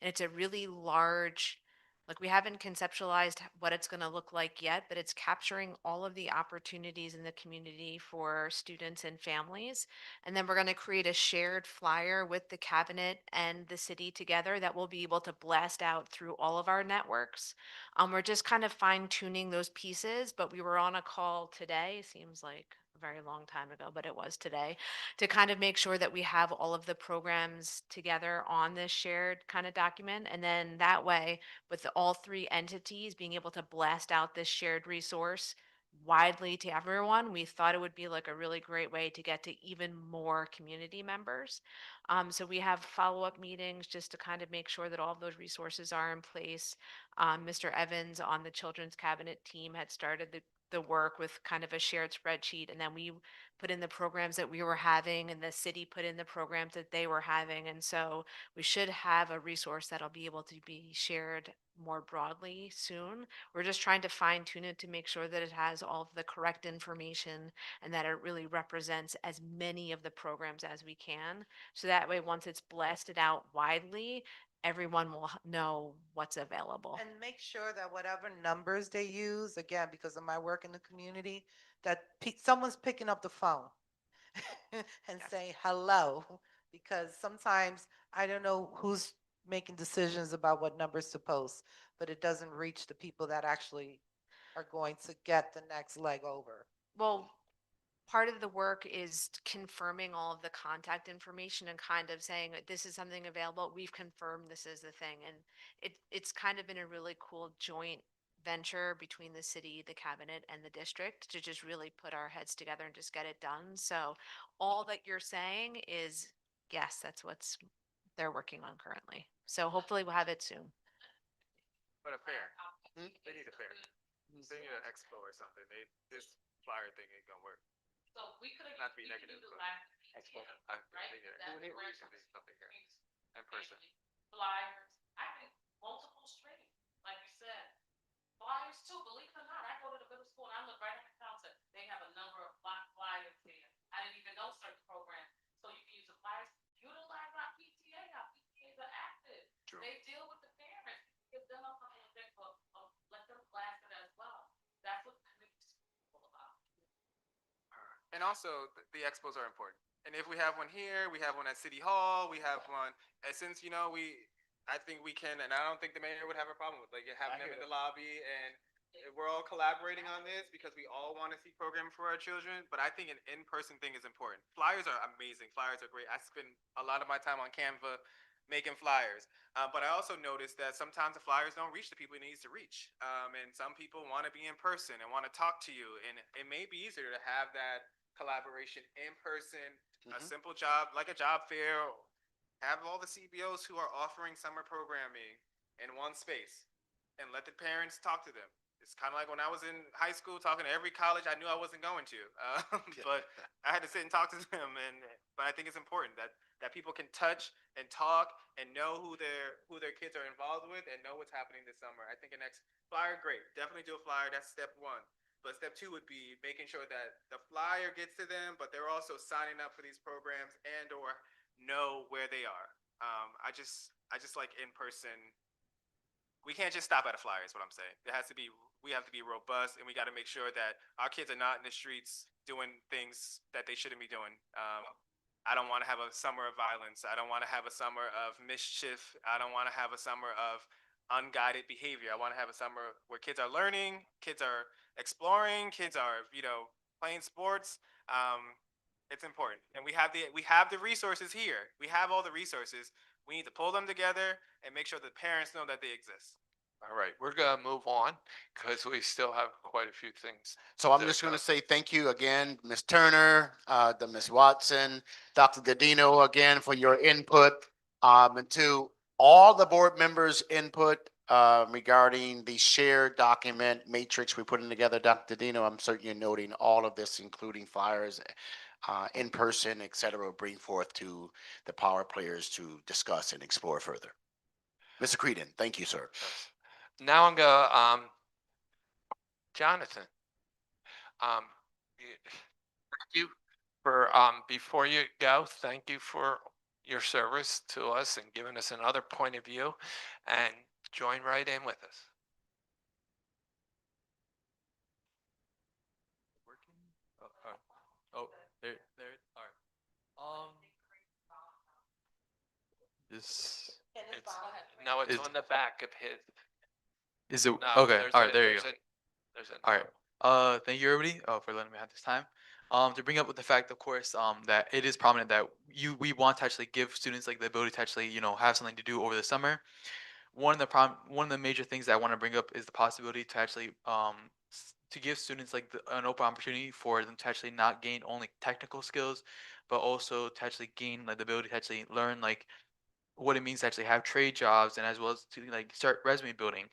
S15: And it's a really large, like, we haven't conceptualized what it's going to look like yet, but it's capturing all of the opportunities in the community for students and families. And then we're going to create a shared flyer with the cabinet and the city together that we'll be able to blast out through all of our networks. We're just kind of fine tuning those pieces, but we were on a call today, seems like a very long time ago, but it was today, to kind of make sure that we have all of the programs together on this shared kind of document. And then that way, with all three entities being able to blast out this shared resource widely to everyone, we thought it would be like a really great way to get to even more community members. So we have follow-up meetings just to kind of make sure that all of those resources are in place. Mr. Evans on the Children's Cabinet team had started the work with kind of a shared spreadsheet, and then we put in the programs that we were having, and the city put in the programs that they were having. And so we should have a resource that'll be able to be shared more broadly soon. We're just trying to fine tune it to make sure that it has all of the correct information and that it really represents as many of the programs as we can. So that way, once it's blasted out widely, everyone will know what's available.
S6: And make sure that whatever numbers they use, again, because of my work in the community, that someone's picking up the phone and saying hello Because sometimes I don't know who's making decisions about what numbers to post, but it doesn't reach the people that actually are going to get the next leg over.
S15: Well, part of the work is confirming all of the contact information and kind of saying this is something available. We've confirmed this is the thing. And it's kind of been a really cool joint venture between the city, the cabinet, and the district to just really put our heads together and just get it done. So all that you're saying is, yes, that's what's they're working on currently. So hopefully we'll have it soon.
S7: But a fair. They need a fair. They need an expo or something. This flyer thing ain't gonna work.
S5: So we could have.
S7: Not to be negative, but expo. They need something here in person.
S5: Flyers, I think multiple streams, like you said. Flyers too, believe it or not, I go to the middle school and I look right at the counter, they have a number of flyers there. I didn't even know certain programs, so you can use the flyers, utilize our PTAs are active.
S7: True.
S5: They deal with the parents, give them a couple of things, let them blast it as well. That's what community's all about.
S7: And also, the expos are important. And if we have one here, we have one at City Hall, we have one, and since, I think we can, and I don't think the mayor would have a problem with, like, having them in the lobby, and we're all collaborating on this because we all want to see programming for our children, but I think an in-person thing is important. Flyers are amazing. Flyers are great. I spend a lot of my time on Canva making flyers. But I also noticed that sometimes the flyers don't reach the people it needs to reach. And some people want to be in person and want to talk to you. And it may be easier to have that collaboration in person, a simple job, like a job fair, have all the CBOs who are offering summer programming in one space and let the parents talk to them. It's kind of like when I was in high school talking to every college I knew I wasn't going to, but I had to sit and talk to them. But I think it's important that people can touch and talk and know who their kids are involved with and know what's happening this summer. I think an next flyer, great, definitely do a flyer. That's step one. But step two would be making sure that the flyer gets to them, but they're also signing up for these programs and or know where they are. I just like in person. We can't just stop at a flyer is what I'm saying. We have to be robust, and we got to make sure that our kids are not in the streets doing things that they shouldn't be doing. I don't want to have a summer of violence. I don't want to have a summer of mischief. I don't want to have a summer of unguided behavior. I want to have a summer where kids are learning, kids are exploring, kids are, playing sports. It's important. And we have the resources here. We have all the resources. We need to pull them together and make sure the parents know that they exist.
S1: All right, we're gonna move on because we still have quite a few things.
S4: So I'm just going to say thank you again, Ms. Turner, Ms. Watson, Dr. Gadino, again, for your input. And to all the board members' input regarding the shared document matrix we're putting together, Dr. Gadino, I'm certainly noting all of this, including flyers, in person, et cetera, bring forth to the power players to discuss and explore further. Mr. Creedon, thank you, sir.
S1: Now I'm gonna, Jonathan. Thank you for, before you go, thank you for your service to us and giving us another point of view, and join right in with us.
S16: Working? Oh, there, all right. This
S1: No, it's
S16: Is-
S1: on the back of his.
S16: is it,
S1: No,
S16: okay,
S1: there's
S16: all
S1: a-
S16: right, there you
S1: there's
S16: go.
S1: a- There's a.
S16: All right. Thank you, everybody, for letting me have this time. To bring up with the fact, of course, that it is prominent that we want to actually give students like the ability to actually, have something to do over the summer. One of the major things that I want to bring up is the possibility to actually, to give students like an open opportunity for them to actually not gain only technical skills, but also to actually gain like the ability to actually learn like what it means to actually have trade jobs and as well as to like start resume building.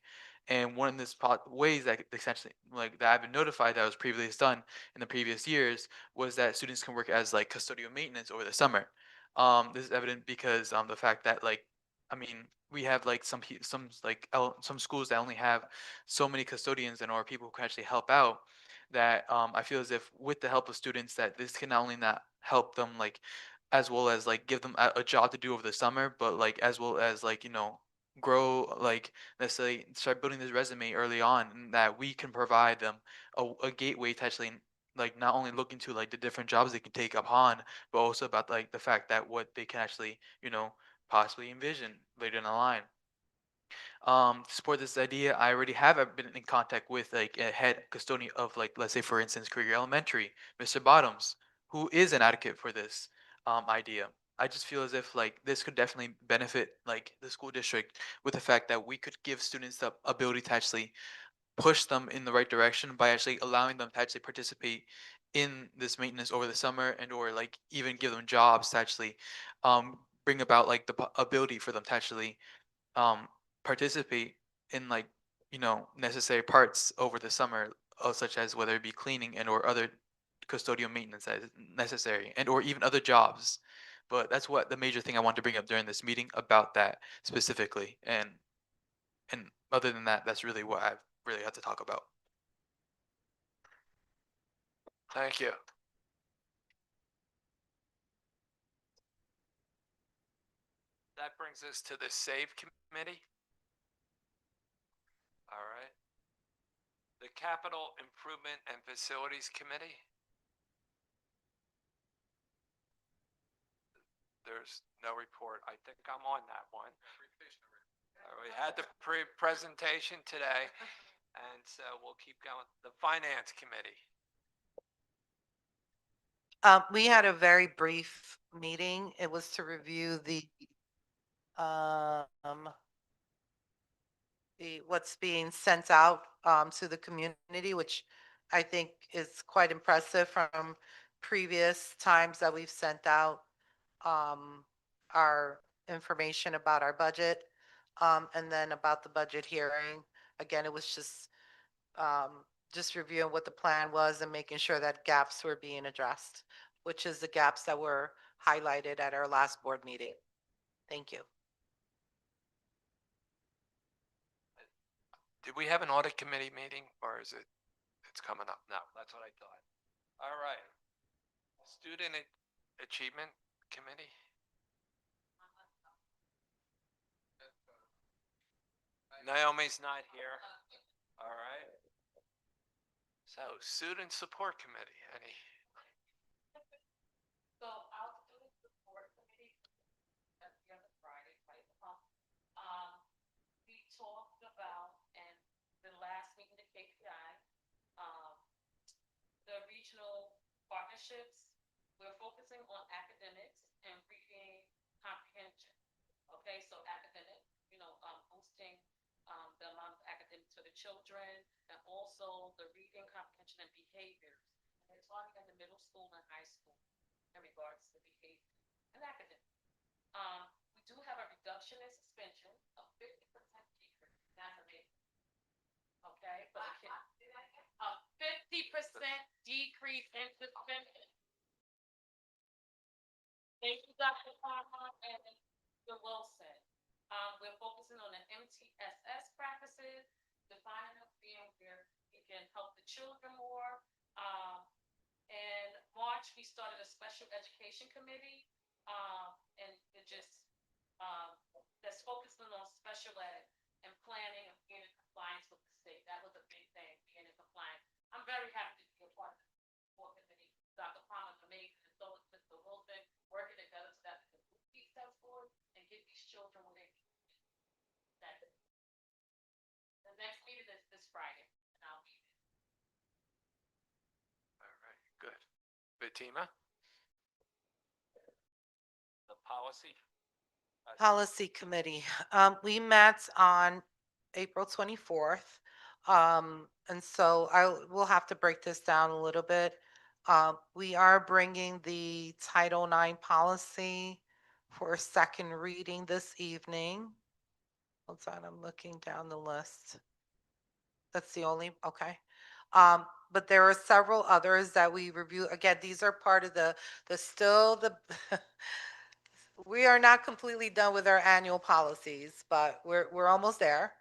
S16: And one of the ways that essentially like that I've been notified that was previously done in the previous years was that students can work as like custodial maintenance over the summer. This is evident because the fact that like I mean we have like some schools that only have so many custodians and or people who can actually help out that I feel as if with the help of students that this can not only not help them like as well as like give them a job to do over the summer, but like as well as like grow like necessarily start building this resume early on, and that we can provide them a gateway to actually like not only look into like the different jobs they can take upon, but also about like the fact that what they can actually, possibly envision later in the line. To support this idea, I already have been in contact with like a head custodian of like, let's say for instance, Krieger Elementary, Mr. Bottoms, who is an advocate for this idea. I just feel as if like this could definitely benefit like the school district with the fact that we could give students the ability to actually push them in the right direction by actually allowing them to actually participate in this maintenance over the summer, and or like even give them jobs to actually bring about like the ability for them to actually um, participate in like necessary parts over the summer, such as whether it be cleaning and or other custodial maintenance that is necessary, and or even other jobs. But that's what the major thing I want to bring up during this meeting about that specifically. And other than that, that's really what I really have to talk about.
S1: Thank you. That brings us to the SAVE Committee. All right. The Capital Improvement and Facilities Committee. There's no report. I think I'm on that one. We had the presentation today, and so we'll keep going. The Finance Committee.
S6: We had a very brief meeting. It was to review what's being sent out to the community, which I think is quite impressive from previous times that we've sent out our information about our budget, and then about the budget hearing. Again, it was just reviewing what the plan was and making sure that gaps were being addressed, which is the gaps that were highlighted at our last board meeting. Thank you.
S1: Did we have an audit committee meeting, or is it's coming up? No, that's what I thought. All right. Student Achievement Committee. Naomi's not here. All right. So Student Support Committee, any?
S5: So our student support committee, that's the other Friday, right? We talked about in the last meeting of KPI, the regional partnerships. We're focusing on academics and reading comprehension. Okay, so academic, boosting the amount of academics for the children, and also the reading comprehension and behaviors. And it's talking in the middle school and high school in regards to behavior and academics. We do have a reduction in suspension of 50% decrease. That's amazing. Okay, but we can, a 50% decrease in suspension. Thank you, Dr. Palmer and Mr. Wilson. We're focusing on the MTSS practices, defining them being where we can help the children more. In March, we started a special education committee, and it just that's focusing on special ed and planning and being in compliance with the state. That was a big thing, being in compliance. I'm very happy to be a part of the board committee. Dr. Palmer's amazing, and so is Mr. Wilson, working together so that we can move these steps forward and get these children what they need. The next meeting is this Friday, and I'll be there.
S1: All right, good. Fatima? The policy?
S6: Policy Committee. We met on April 24th. And so I will have to break this down a little bit. We are bringing the Title IX policy for a second reading this evening. Hold on, I'm looking down the list. That's the only, okay. But there are several others that we review. Again, these are part of we are not completely done with our annual policies, but we're almost there.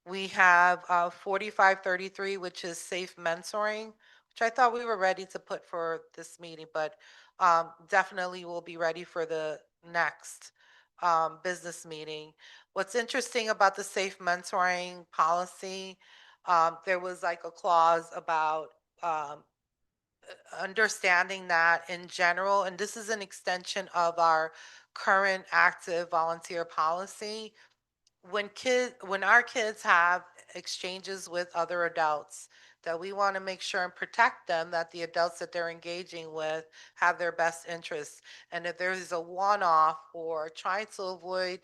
S6: We have 4533, which is safe mentoring, which I thought we were ready to put for this meeting, but definitely we'll be ready for the next business meeting. What's interesting about the safe mentoring policy, there was like a clause about understanding that in general, and this is an extension of our current active volunteer policy, when our kids have exchanges with other adults, that we want to make sure and protect them, that the adults that they're engaging with have their best interests. And if there is a one-off or trying to avoid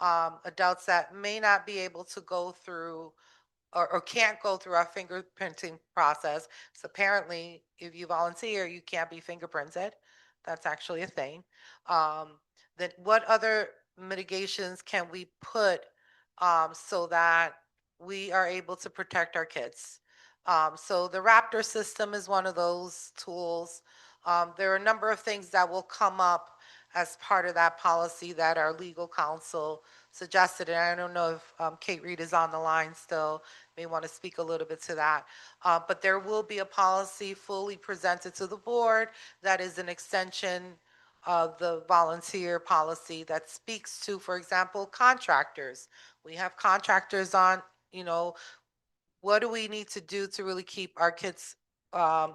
S6: adults that may not be able to go through or can't go through our fingerprinting process. So apparently, if you volunteer, you can't be fingerprinted. That's actually a thing. Then what other mitigations can we put so that we are able to protect our kids? So the Raptor system is one of those tools. There are a number of things that will come up as part of that policy that our legal counsel suggested. And I don't know if Kate Reed is on the line still, may want to speak a little bit to that. But there will be a policy fully presented to the board that is an extension of the volunteer policy that speaks to, for example, contractors. We have contractors on, what do we need to do to really keep our kids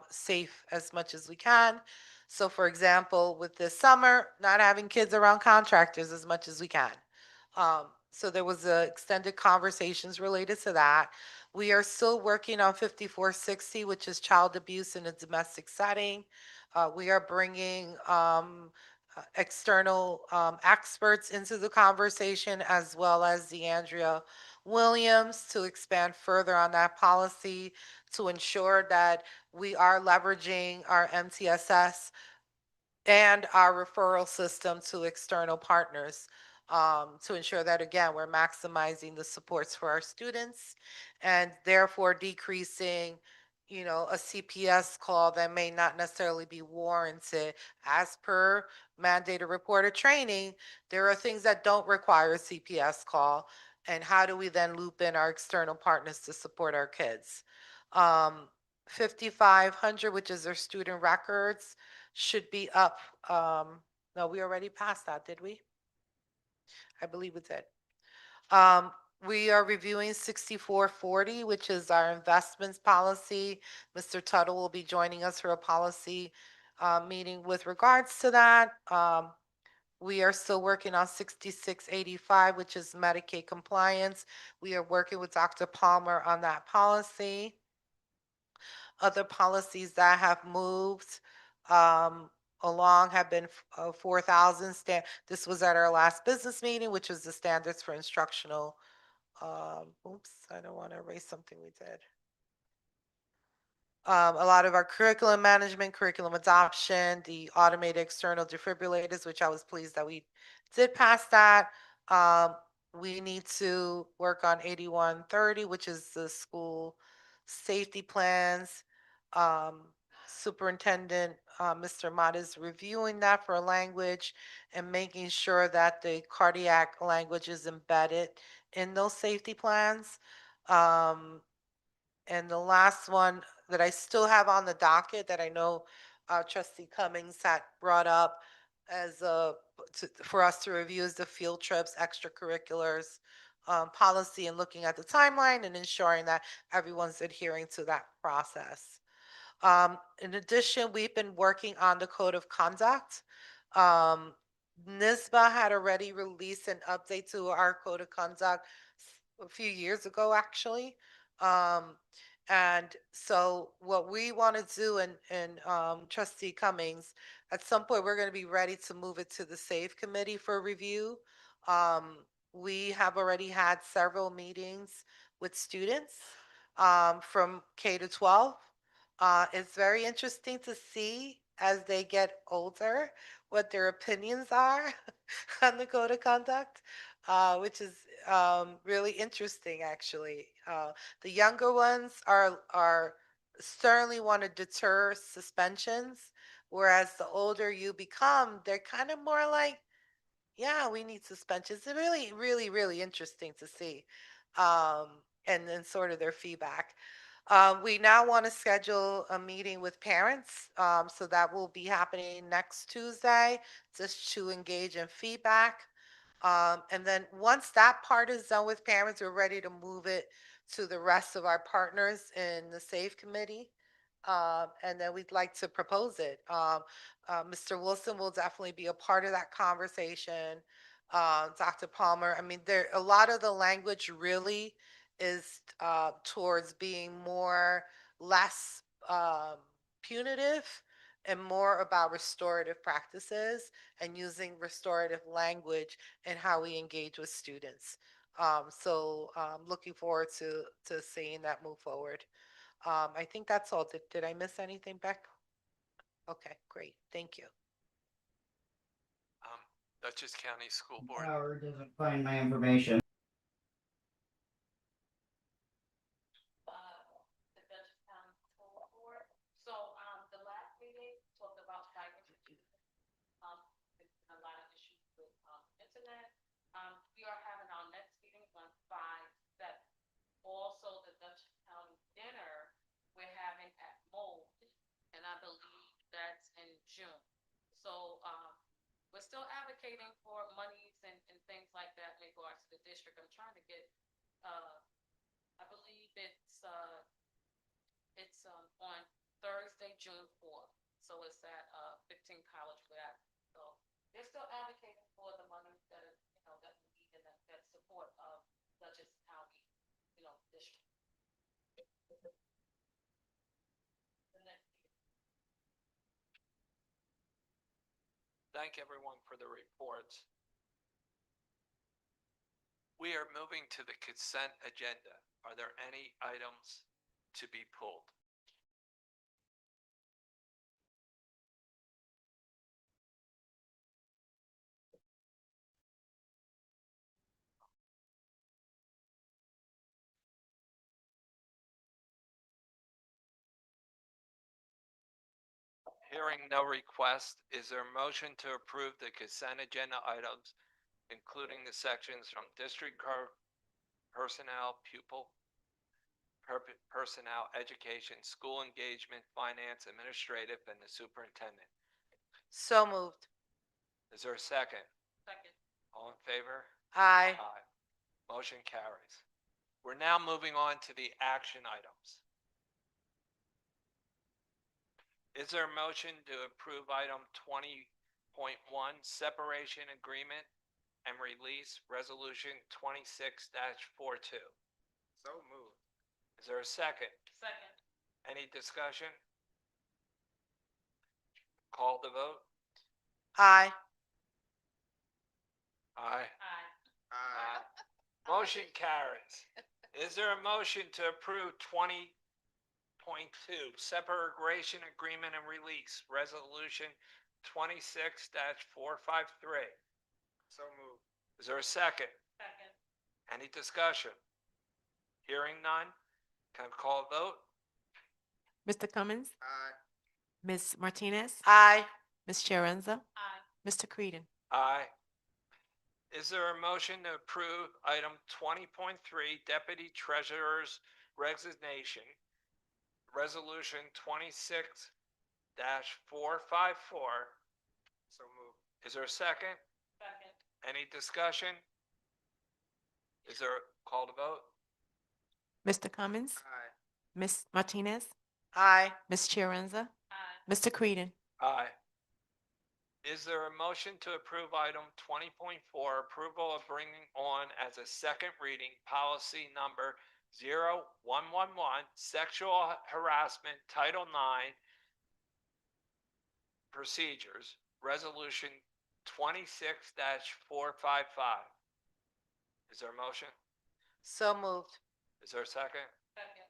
S6: safe as much as we can? So for example, with this summer, not having kids around contractors as much as we can. So there was extended conversations related to that. We are still working on 5460, which is child abuse in a domestic setting. We are bringing external experts into the conversation, as well as DeAndrea Williams, to expand further on that policy to ensure that we are leveraging our MTSS and our referral system to external partners to ensure that, again, we're maximizing the supports for our students and therefore decreasing, a CPS call that may not necessarily be warranted. As per mandated reporter training, there are things that don't require a CPS call. And how do we then loop in our external partners to support our kids? 5500, which is our student records, should be up. No, we already passed that, did we? I believe we did. We are reviewing 6440, which is our investments policy. Mr. Tuttle will be joining us for a policy meeting with regards to that. We are still working on 6685, which is Medicaid compliance. We are working with Dr. Palmer on that policy. Other policies that have moved along have been 4,000 This was at our last business meeting, which was the standards for instructional. Oops, I don't want to erase something we did. A lot of our curriculum management, curriculum adoption, the automated external defibrillators, which I was pleased that we did pass that. We need to work on 8130, which is the school safety plans. Superintendent Mr. Mott is reviewing that for language and making sure that the cardiac language is embedded in those safety plans. And the last one that I still have on the docket that I know Trustee Cummings had brought up as for us to review is the field trips, extracurriculars policy, and looking at the timeline and ensuring that everyone's adhering to that process. In addition, we've been working on the code of conduct. NISBA had already released an update to our code of conduct a few years ago, actually. And so what we want to do, and Trustee Cummings, at some point, we're going to be ready to move it to the SAFE committee for review. We have already had several meetings with students from K to 12. It's very interesting to see as they get older what their opinions are on the code of conduct, which is really interesting, actually. The younger ones are certainly want to deter suspensions, whereas the older you become, they're kind of more like, yeah, we need suspensions. It's really, really, really interesting to see, and then sort of their feedback. We now want to schedule a meeting with parents, so that will be happening next Tuesday, just to engage in feedback. And then once that part is done with parents, we're ready to move it to the rest of our partners in the SAFE committee. And then we'd like to propose it. Mr. Wilson will definitely be a part of that conversation. Dr. Palmer, I mean, a lot of the language really is towards being less punitive and more about restorative practices and using restorative language in how we engage with students. Looking forward to seeing that move forward. I think that's all. Did I miss anything, Beck? Okay, great. Thank you.
S1: Dutchess County School Board.
S17: Howard doesn't find my information.
S5: The Dutchess County School Board. So, the last meeting talked about cybersecurity. There's been a lot of issues with, internet. We are having our next meeting on 5/7. Also, the Dutchess County dinner we're having at Mold, and I believe that's in June. So, we're still advocating for monies and things like that in regards to the district. I'm trying to get, I believe it's on Thursday, June 4th. So it's at 15 College Ave. So they're still advocating for the money that is, that we need and that support of Dutchess County, district. The next meeting.
S1: Thank everyone for the reports. We are moving to the consent agenda. Are there any items to be pulled? Hearing no request, is there a motion to approve the consent agenda items, including the sections from district personnel, pupil personnel, education, school engagement, finance, administrative, and the superintendent?
S6: So moved.
S1: Is there a second?
S5: Second.
S1: All in favor?
S6: Aye.
S1: Aye. Motion carries. We're now moving on to the action items. Is there a motion to approve item 20.1, separation agreement and release resolution 26-42?
S7: So moved.
S1: Is there a second?
S5: Second.
S1: Any discussion? Call the vote?
S6: Aye.
S1: Aye.
S5: Aye.
S1: Motion carries. Is there a motion to approve 20.2, separation agreement and release resolution 26-453?
S7: So moved.
S1: Is there a second?
S5: Second.
S1: Any discussion? Hearing none, can I call a vote?
S2: Mr. Cummins,
S7: Aye.
S2: Ms. Martinez,
S6: Aye.
S2: Ms. Chiarenza,
S5: Aye.
S2: Mr. Creedon.
S1: Aye. Is there a motion to approve item 20.3, deputy treasurer's resignation, resolution 26-454?
S7: So moved.
S1: Is there a second?
S5: Second.
S1: Any discussion? Is there a call to vote?
S2: Mr. Cummins,
S7: Aye.
S2: Ms. Martinez,
S6: Aye.
S2: Ms. Chiarenza,
S5: Aye.
S2: Mr. Creedon.
S1: Aye. Is there a motion to approve item 20.4, approval of bringing on as a second reading policy number 0111, sexual harassment, Title IX procedures, resolution 26-455? Is there a motion?
S6: So moved.
S1: Is there a second?
S5: Second.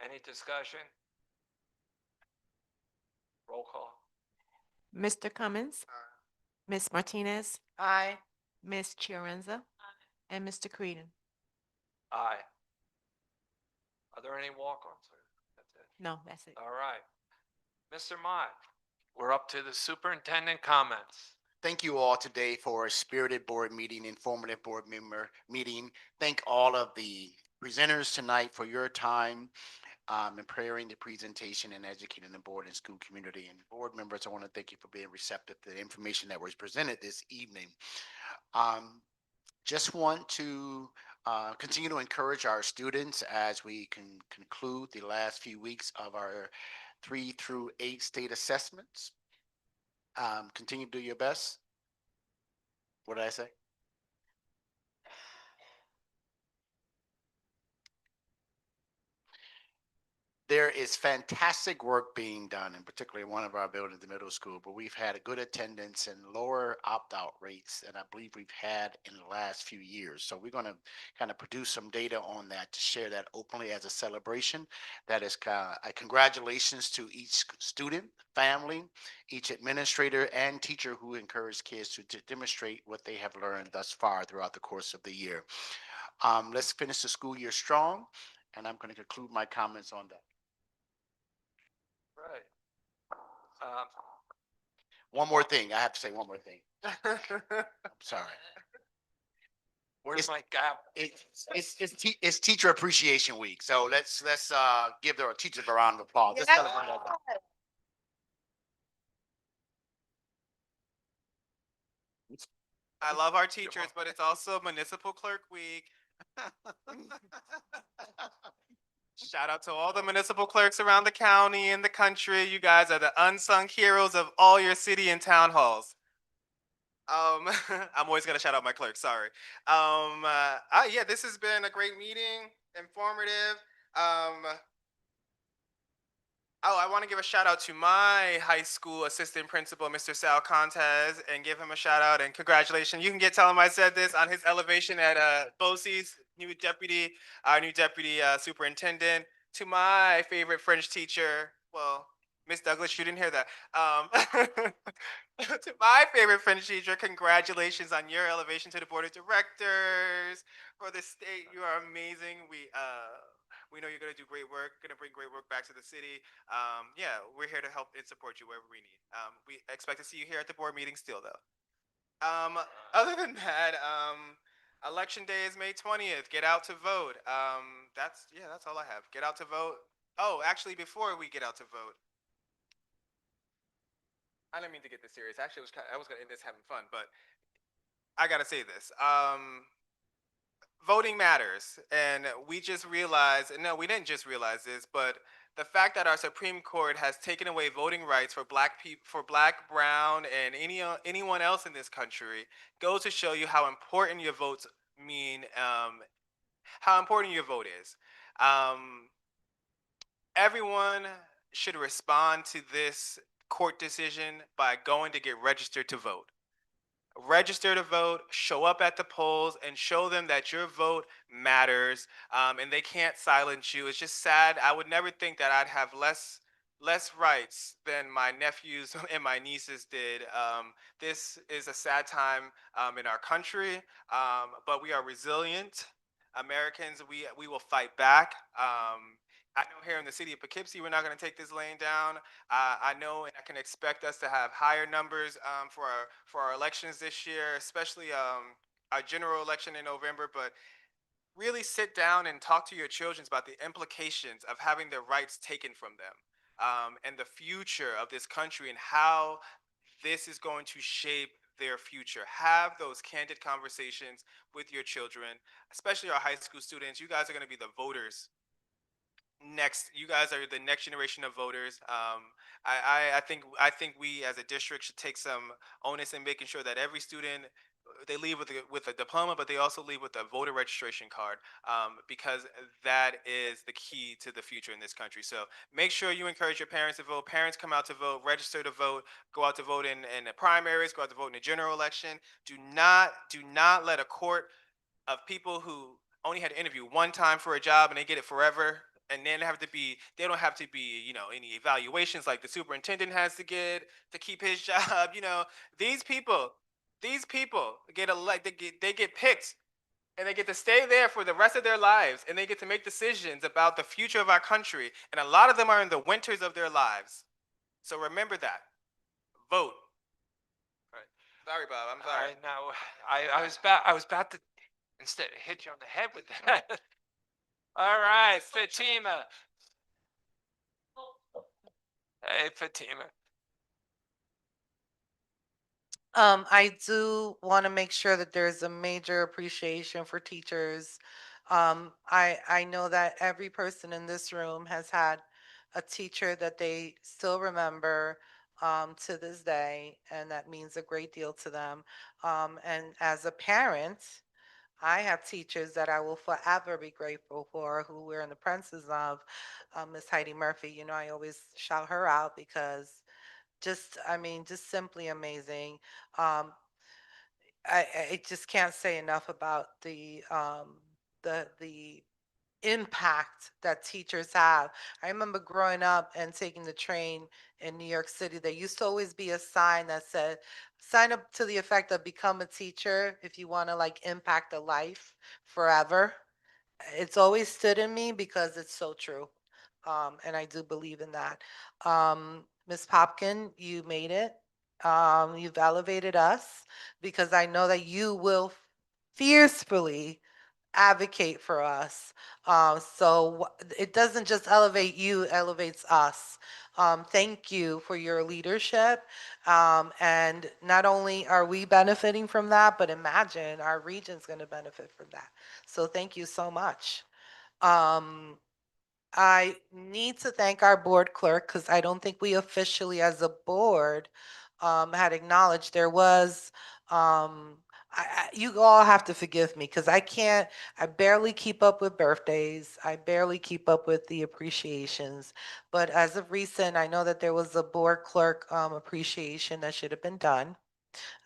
S1: Any discussion? Roll call.
S2: Mr. Cummins,
S7: Aye.
S2: Ms. Martinez,
S6: Aye.
S2: Ms. Chiarenza, and Mr. Creedon.
S1: Aye. Are there any walk-ons? That's it.
S2: No, that's it.
S1: All right. Mr. Mott, we're up to the superintendent comments.
S4: Thank you all today for a spirited board meeting, informative board member meeting. Thank all of the presenters tonight for your time in preparing the presentation and educating the board and school community. And board members, I want to thank you for being receptive to the information that was presented this evening. Just want to continue to encourage our students as we can conclude the last few weeks of our 3 through 8 state assessments. Continue to do your best. What did I say? There is fantastic work being done, and particularly in one of our buildings, the middle school, but we've had a good attendance and lower opt-out rates than I believe we've had in the last few years. So we're going to kind of produce some data on that to share that openly as a celebration. That is congratulations to each student, family, each administrator and teacher who encouraged kids to demonstrate what they have learned thus far throughout the course of the year. Let's finish the school year strong, and I'm going to conclude my comments on that.
S1: Right.
S4: One more thing. I have to say one more thing. I'm sorry.
S1: Where's
S4: It's-
S1: my gavel?
S4: It's Teacher Appreciation Week, so let's give the teachers a round of applause. Let's celebrate that.
S7: I love our teachers, but it's also Municipal Clerk Week. Shout out to all the municipal clerks around the county and the country. You guys are the unsung heroes of all your city and town halls. I'm always gonna shout out my clerk. Sorry. Yeah, this has been a great meeting, informative. Oh, I want to give a shout out to my high school assistant principal, Mr. Sal Contes, and give him a shout out and congratulations. You can tell him I said this on his elevation at BOCES, our new deputy superintendent. To my favorite French teacher, well, Miss Douglas, you didn't hear that. To my favorite French teacher, congratulations on your elevation to the board of directors for the state. You are amazing. We know you're going to do great work, going to bring great work back to the city. Yeah, we're here to help and support you wherever we need. We expect to see you here at the board meeting still, though. Other than that, election day is May 20th. Get out to vote. That's all I have. Get out to vote. Oh, actually, before we get out to vote, I didn't mean to get this serious. Actually, I was going to end this having fun, but I got to say this. Voting matters, and we just realized, no, we didn't just realize this, but the fact that our Supreme Court has taken away voting rights for black people, for black, brown, and anyone else in this country goes to show you how important your votes mean, how important your vote is. Everyone should respond to this court decision by going to get registered to vote. Register to vote, show up at the polls, and show them that your vote matters, and they can't silence you. It's just sad. I would never think that I'd have less rights than my nephews and my nieces did. This is a sad time in our country, but we are resilient Americans. We will fight back. I know here in the city of Poughkeepsie, we're not going to take this laying down. I know and I can expect us to have higher numbers for our elections this year, especially our general election in November. But really sit down and talk to your children about the implications of having their rights taken from them, and the future of this country and how this is going to shape their future. Have those candid conversations with your children, especially our high school students. You guys are going to be the voters next. You guys are the next generation of voters. I think we as a district should take some onus in making sure that every student, they leave with a diploma, but they also leave with a voter registration card, because that is the key to the future in this country. So make sure you encourage your parents to vote. Parents, come out to vote, register to vote, go out to vote in the primaries, go out to vote in the general election. Do not let a court of people who only had to interview one time for a job and they get it forever, and then they don't have to be, any evaluations like the superintendent has to get to keep his job. These people get elected, they get picked, and they get to stay there for the rest of their lives, and they get to make decisions about the future of our country. And a lot of them are in the winters of their lives. So remember that. Vote. All right. Sorry, Bob. I'm sorry.
S1: No, I was about to instead hit you on the head with that. All right, Fatima. Hey, Fatima.
S6: I do want to make sure that there's a major appreciation for teachers. I know that every person in this room has had a teacher that they still remember to this day, and that means a great deal to them. And as a parent, I have teachers that I will forever be grateful for who we're in the presence of. Miss Heidi Murphy, you know, I always shout her out because just, I mean, just simply amazing. Um, I just can't say enough about the impact that teachers have. I remember growing up and taking the train in New York City. There used to always be a sign that said, sign up to the effect of become a teacher if you want to like impact a life forever. It's always stood in me because it's so true. And I do believe in that. Ms. Popkin, you made it. You've elevated us because I know that you will fiercely advocate for us. It doesn't just elevate you, it elevates us. Thank you for your leadership. And not only are we benefiting from that, but imagine our region's going to benefit from that. So thank you so much. Um, I need to thank our board clerk because I don't think we officially as a board had acknowledged there was, you all have to forgive me because I barely keep up with birthdays. I barely keep up with the appreciations. But as of recent, I know that there was a board clerk appreciation that should have been done.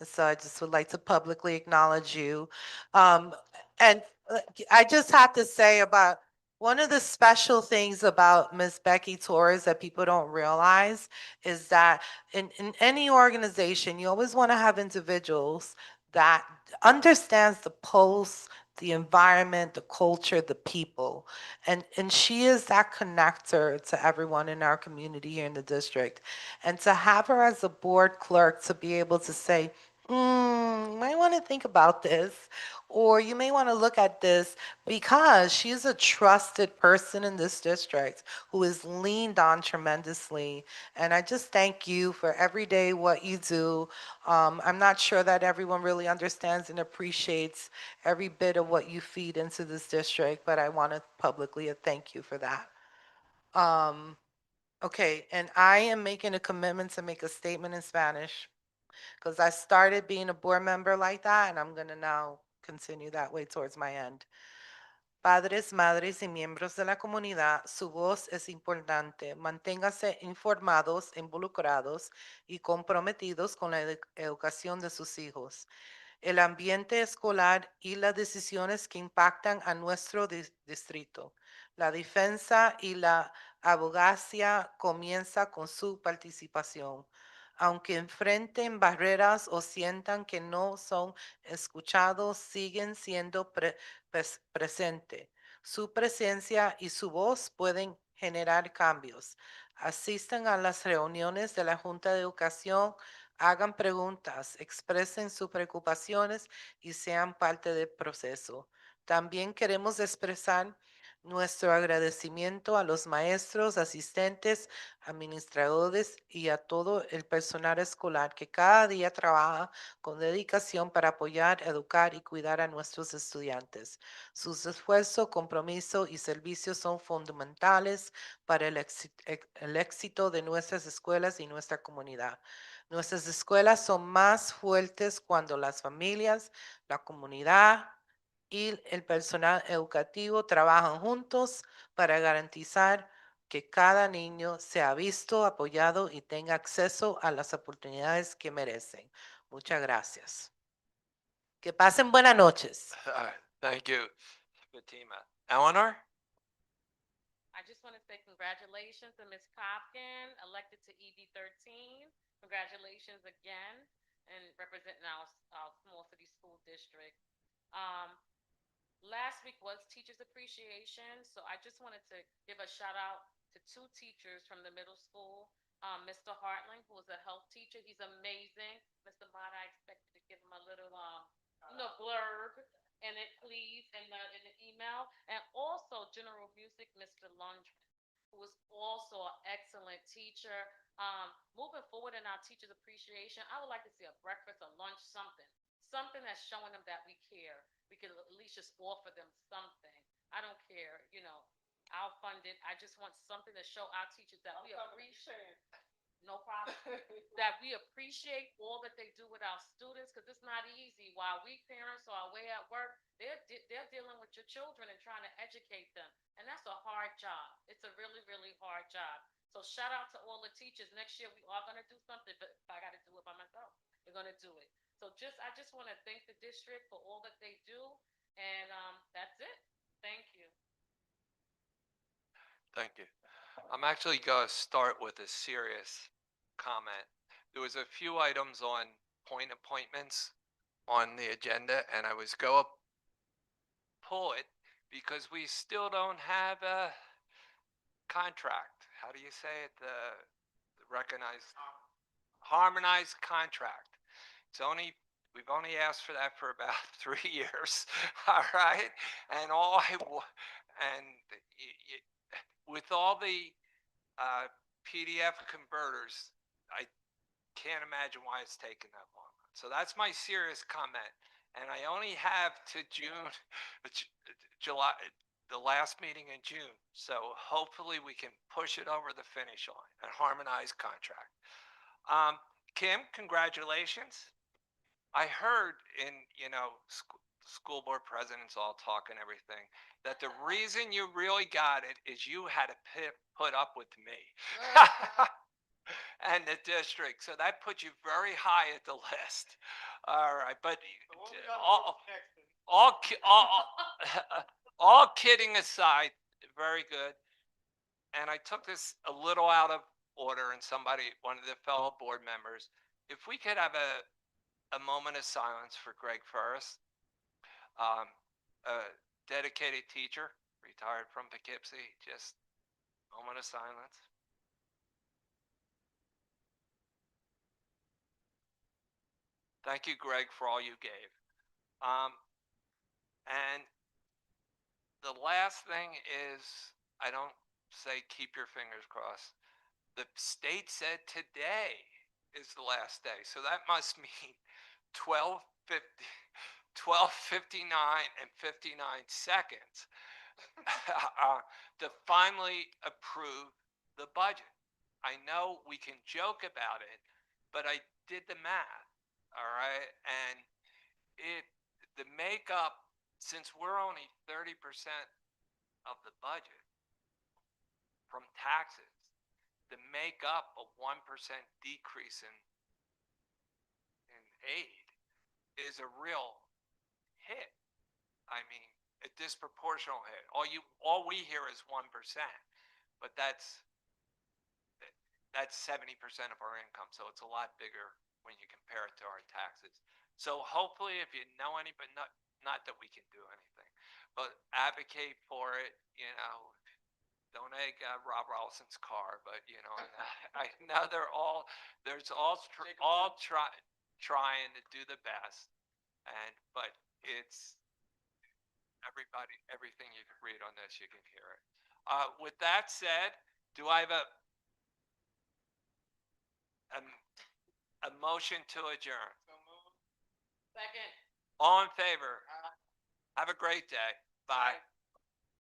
S6: So I just would like to publicly acknowledge you. Um, and I just have to say about one of the special things about Miss Becky Torres that people don't realize is that in any organization, you always want to have individuals that understands the pulse, the environment, the culture, the people. And she is that connector to everyone in our community here in the district. And to have her as a board clerk to be able to say, you might want to think about this, or you may want to look at this because she's a trusted person in this district who is leaned on tremendously. And I just thank you for every day what you do. I'm not sure that everyone really understands and appreciates every bit of what you feed into this district, but I want to publicly thank you for that. Okay, and I am making a commitment to make a statement in Spanish because I started being a board member like that, and I'm going to now continue that way towards my end. Padres, madres y miembros de la comunidad, su voz es importante. Manténgase informados, involucrados y comprometidos con la educación de sus hijos. El ambiente escolar y las decisiones que impactan a nuestro distrito. La defensa y la abogacía comienza con su participación. Aunque enfrenten barreras o sientan que no son escuchados, siguen siendo presentes. Su presencia y su voz pueden generar cambios. Asistan a las reuniones de la Junta de Educación, hagan preguntas, expresen sus preocupaciones y sean parte del proceso. También queremos expresar nuestro agradecimiento a los maestros, asistentes, administradores y a todo el personal escolar que cada día trabaja con dedicación para apoyar, educar y cuidar a nuestros estudiantes. Sus esfuerzos, compromiso y servicios son fundamentales para el éxito de nuestras escuelas y nuestra comunidad. Nuestras escuelas son más fuertes cuando las familias, la comunidad y el personal educativo trabajan juntos para garantizar que cada niño sea visto, apoyado y tenga acceso a las oportunidades que merecen. Muchas gracias. Que pasen buenas noches.
S1: All right, thank you, Fatima. Eleanor?
S5: I just want to say congratulations to Ms. Popkin, elected to ED 13. Congratulations again and representing our small city school district. Last week was Teachers Appreciation, so I just wanted to give a shout out to two teachers from the middle school. Mr. Hartling, who is a health teacher, he's amazing. Mr. Mott, I expected to give him a little blurb in it, please, in the email. And also General Music, Mr. Lundgren.
S18: who is also an excellent teacher. Moving forward in our Teachers Appreciation, I would like to see a breakfast, a lunch, something that's showing them that we care. We could at least just offer them something. I don't care, I'll fund it. I just want something to show our teachers that we appreciate. No problem. That we appreciate all that they do with our students, because it's not easy. While we parents are away at work, they're dealing with your children and trying to educate them. And that's a hard job. It's a really, really hard job. So shout out to all the teachers. Next year, we are going to do something, but if I got to do it by myself, we're going to do it. So I just want to thank the district for all that they do. And that's it. Thank you.
S1: Thank you. I'm actually going to start with a serious comment. There was a few items on point appointments on the agenda, and I was going to pull it because we still don't have a contract. How do you say it? The recognized harmonized contract. We've only asked for that for about 3 years. All right. And with all the PDF converters, I can't imagine why it's taken that long. So that's my serious comment. And I only have to July, the last meeting in June. So hopefully we can push it over the finish line, a harmonized contract. Kim, congratulations. I heard in, school board presidents all talk and everything, that the reason you really got it is you had to put up with me and the district. So that put you very high at the list. All right. But all kidding aside, very good. And I took this a little out of order, and one of the fellow board members, if we could have a moment of silence for Greg Ferris, a dedicated teacher, retired from Poughkeepsie, just a moment of silence. Thank you, Greg, for all you gave. And the last thing is, I don't say keep your fingers crossed. The state said today is the last day. So that must mean 12:59 and 59 seconds to finally approve the budget. I know we can joke about it, but I did the math, all right? And the makeup, since we're only 30% of the budget from taxes, the makeup a 1% decrease in aid is a real hit. I mean, a disproportional hit. All we hear is 1%, but that's 70% of our income. So it's a lot bigger when you compare it to our taxes. So hopefully, if you know anybody, not that we can do anything, but advocate for it. Don't egg Rob Rolson's car, but I know trying to do the best, but it's everything you can read on this, you can hear it. With that said, do I have a motion to adjourn?
S18: Second.
S1: All in favor? Have a great day. Bye.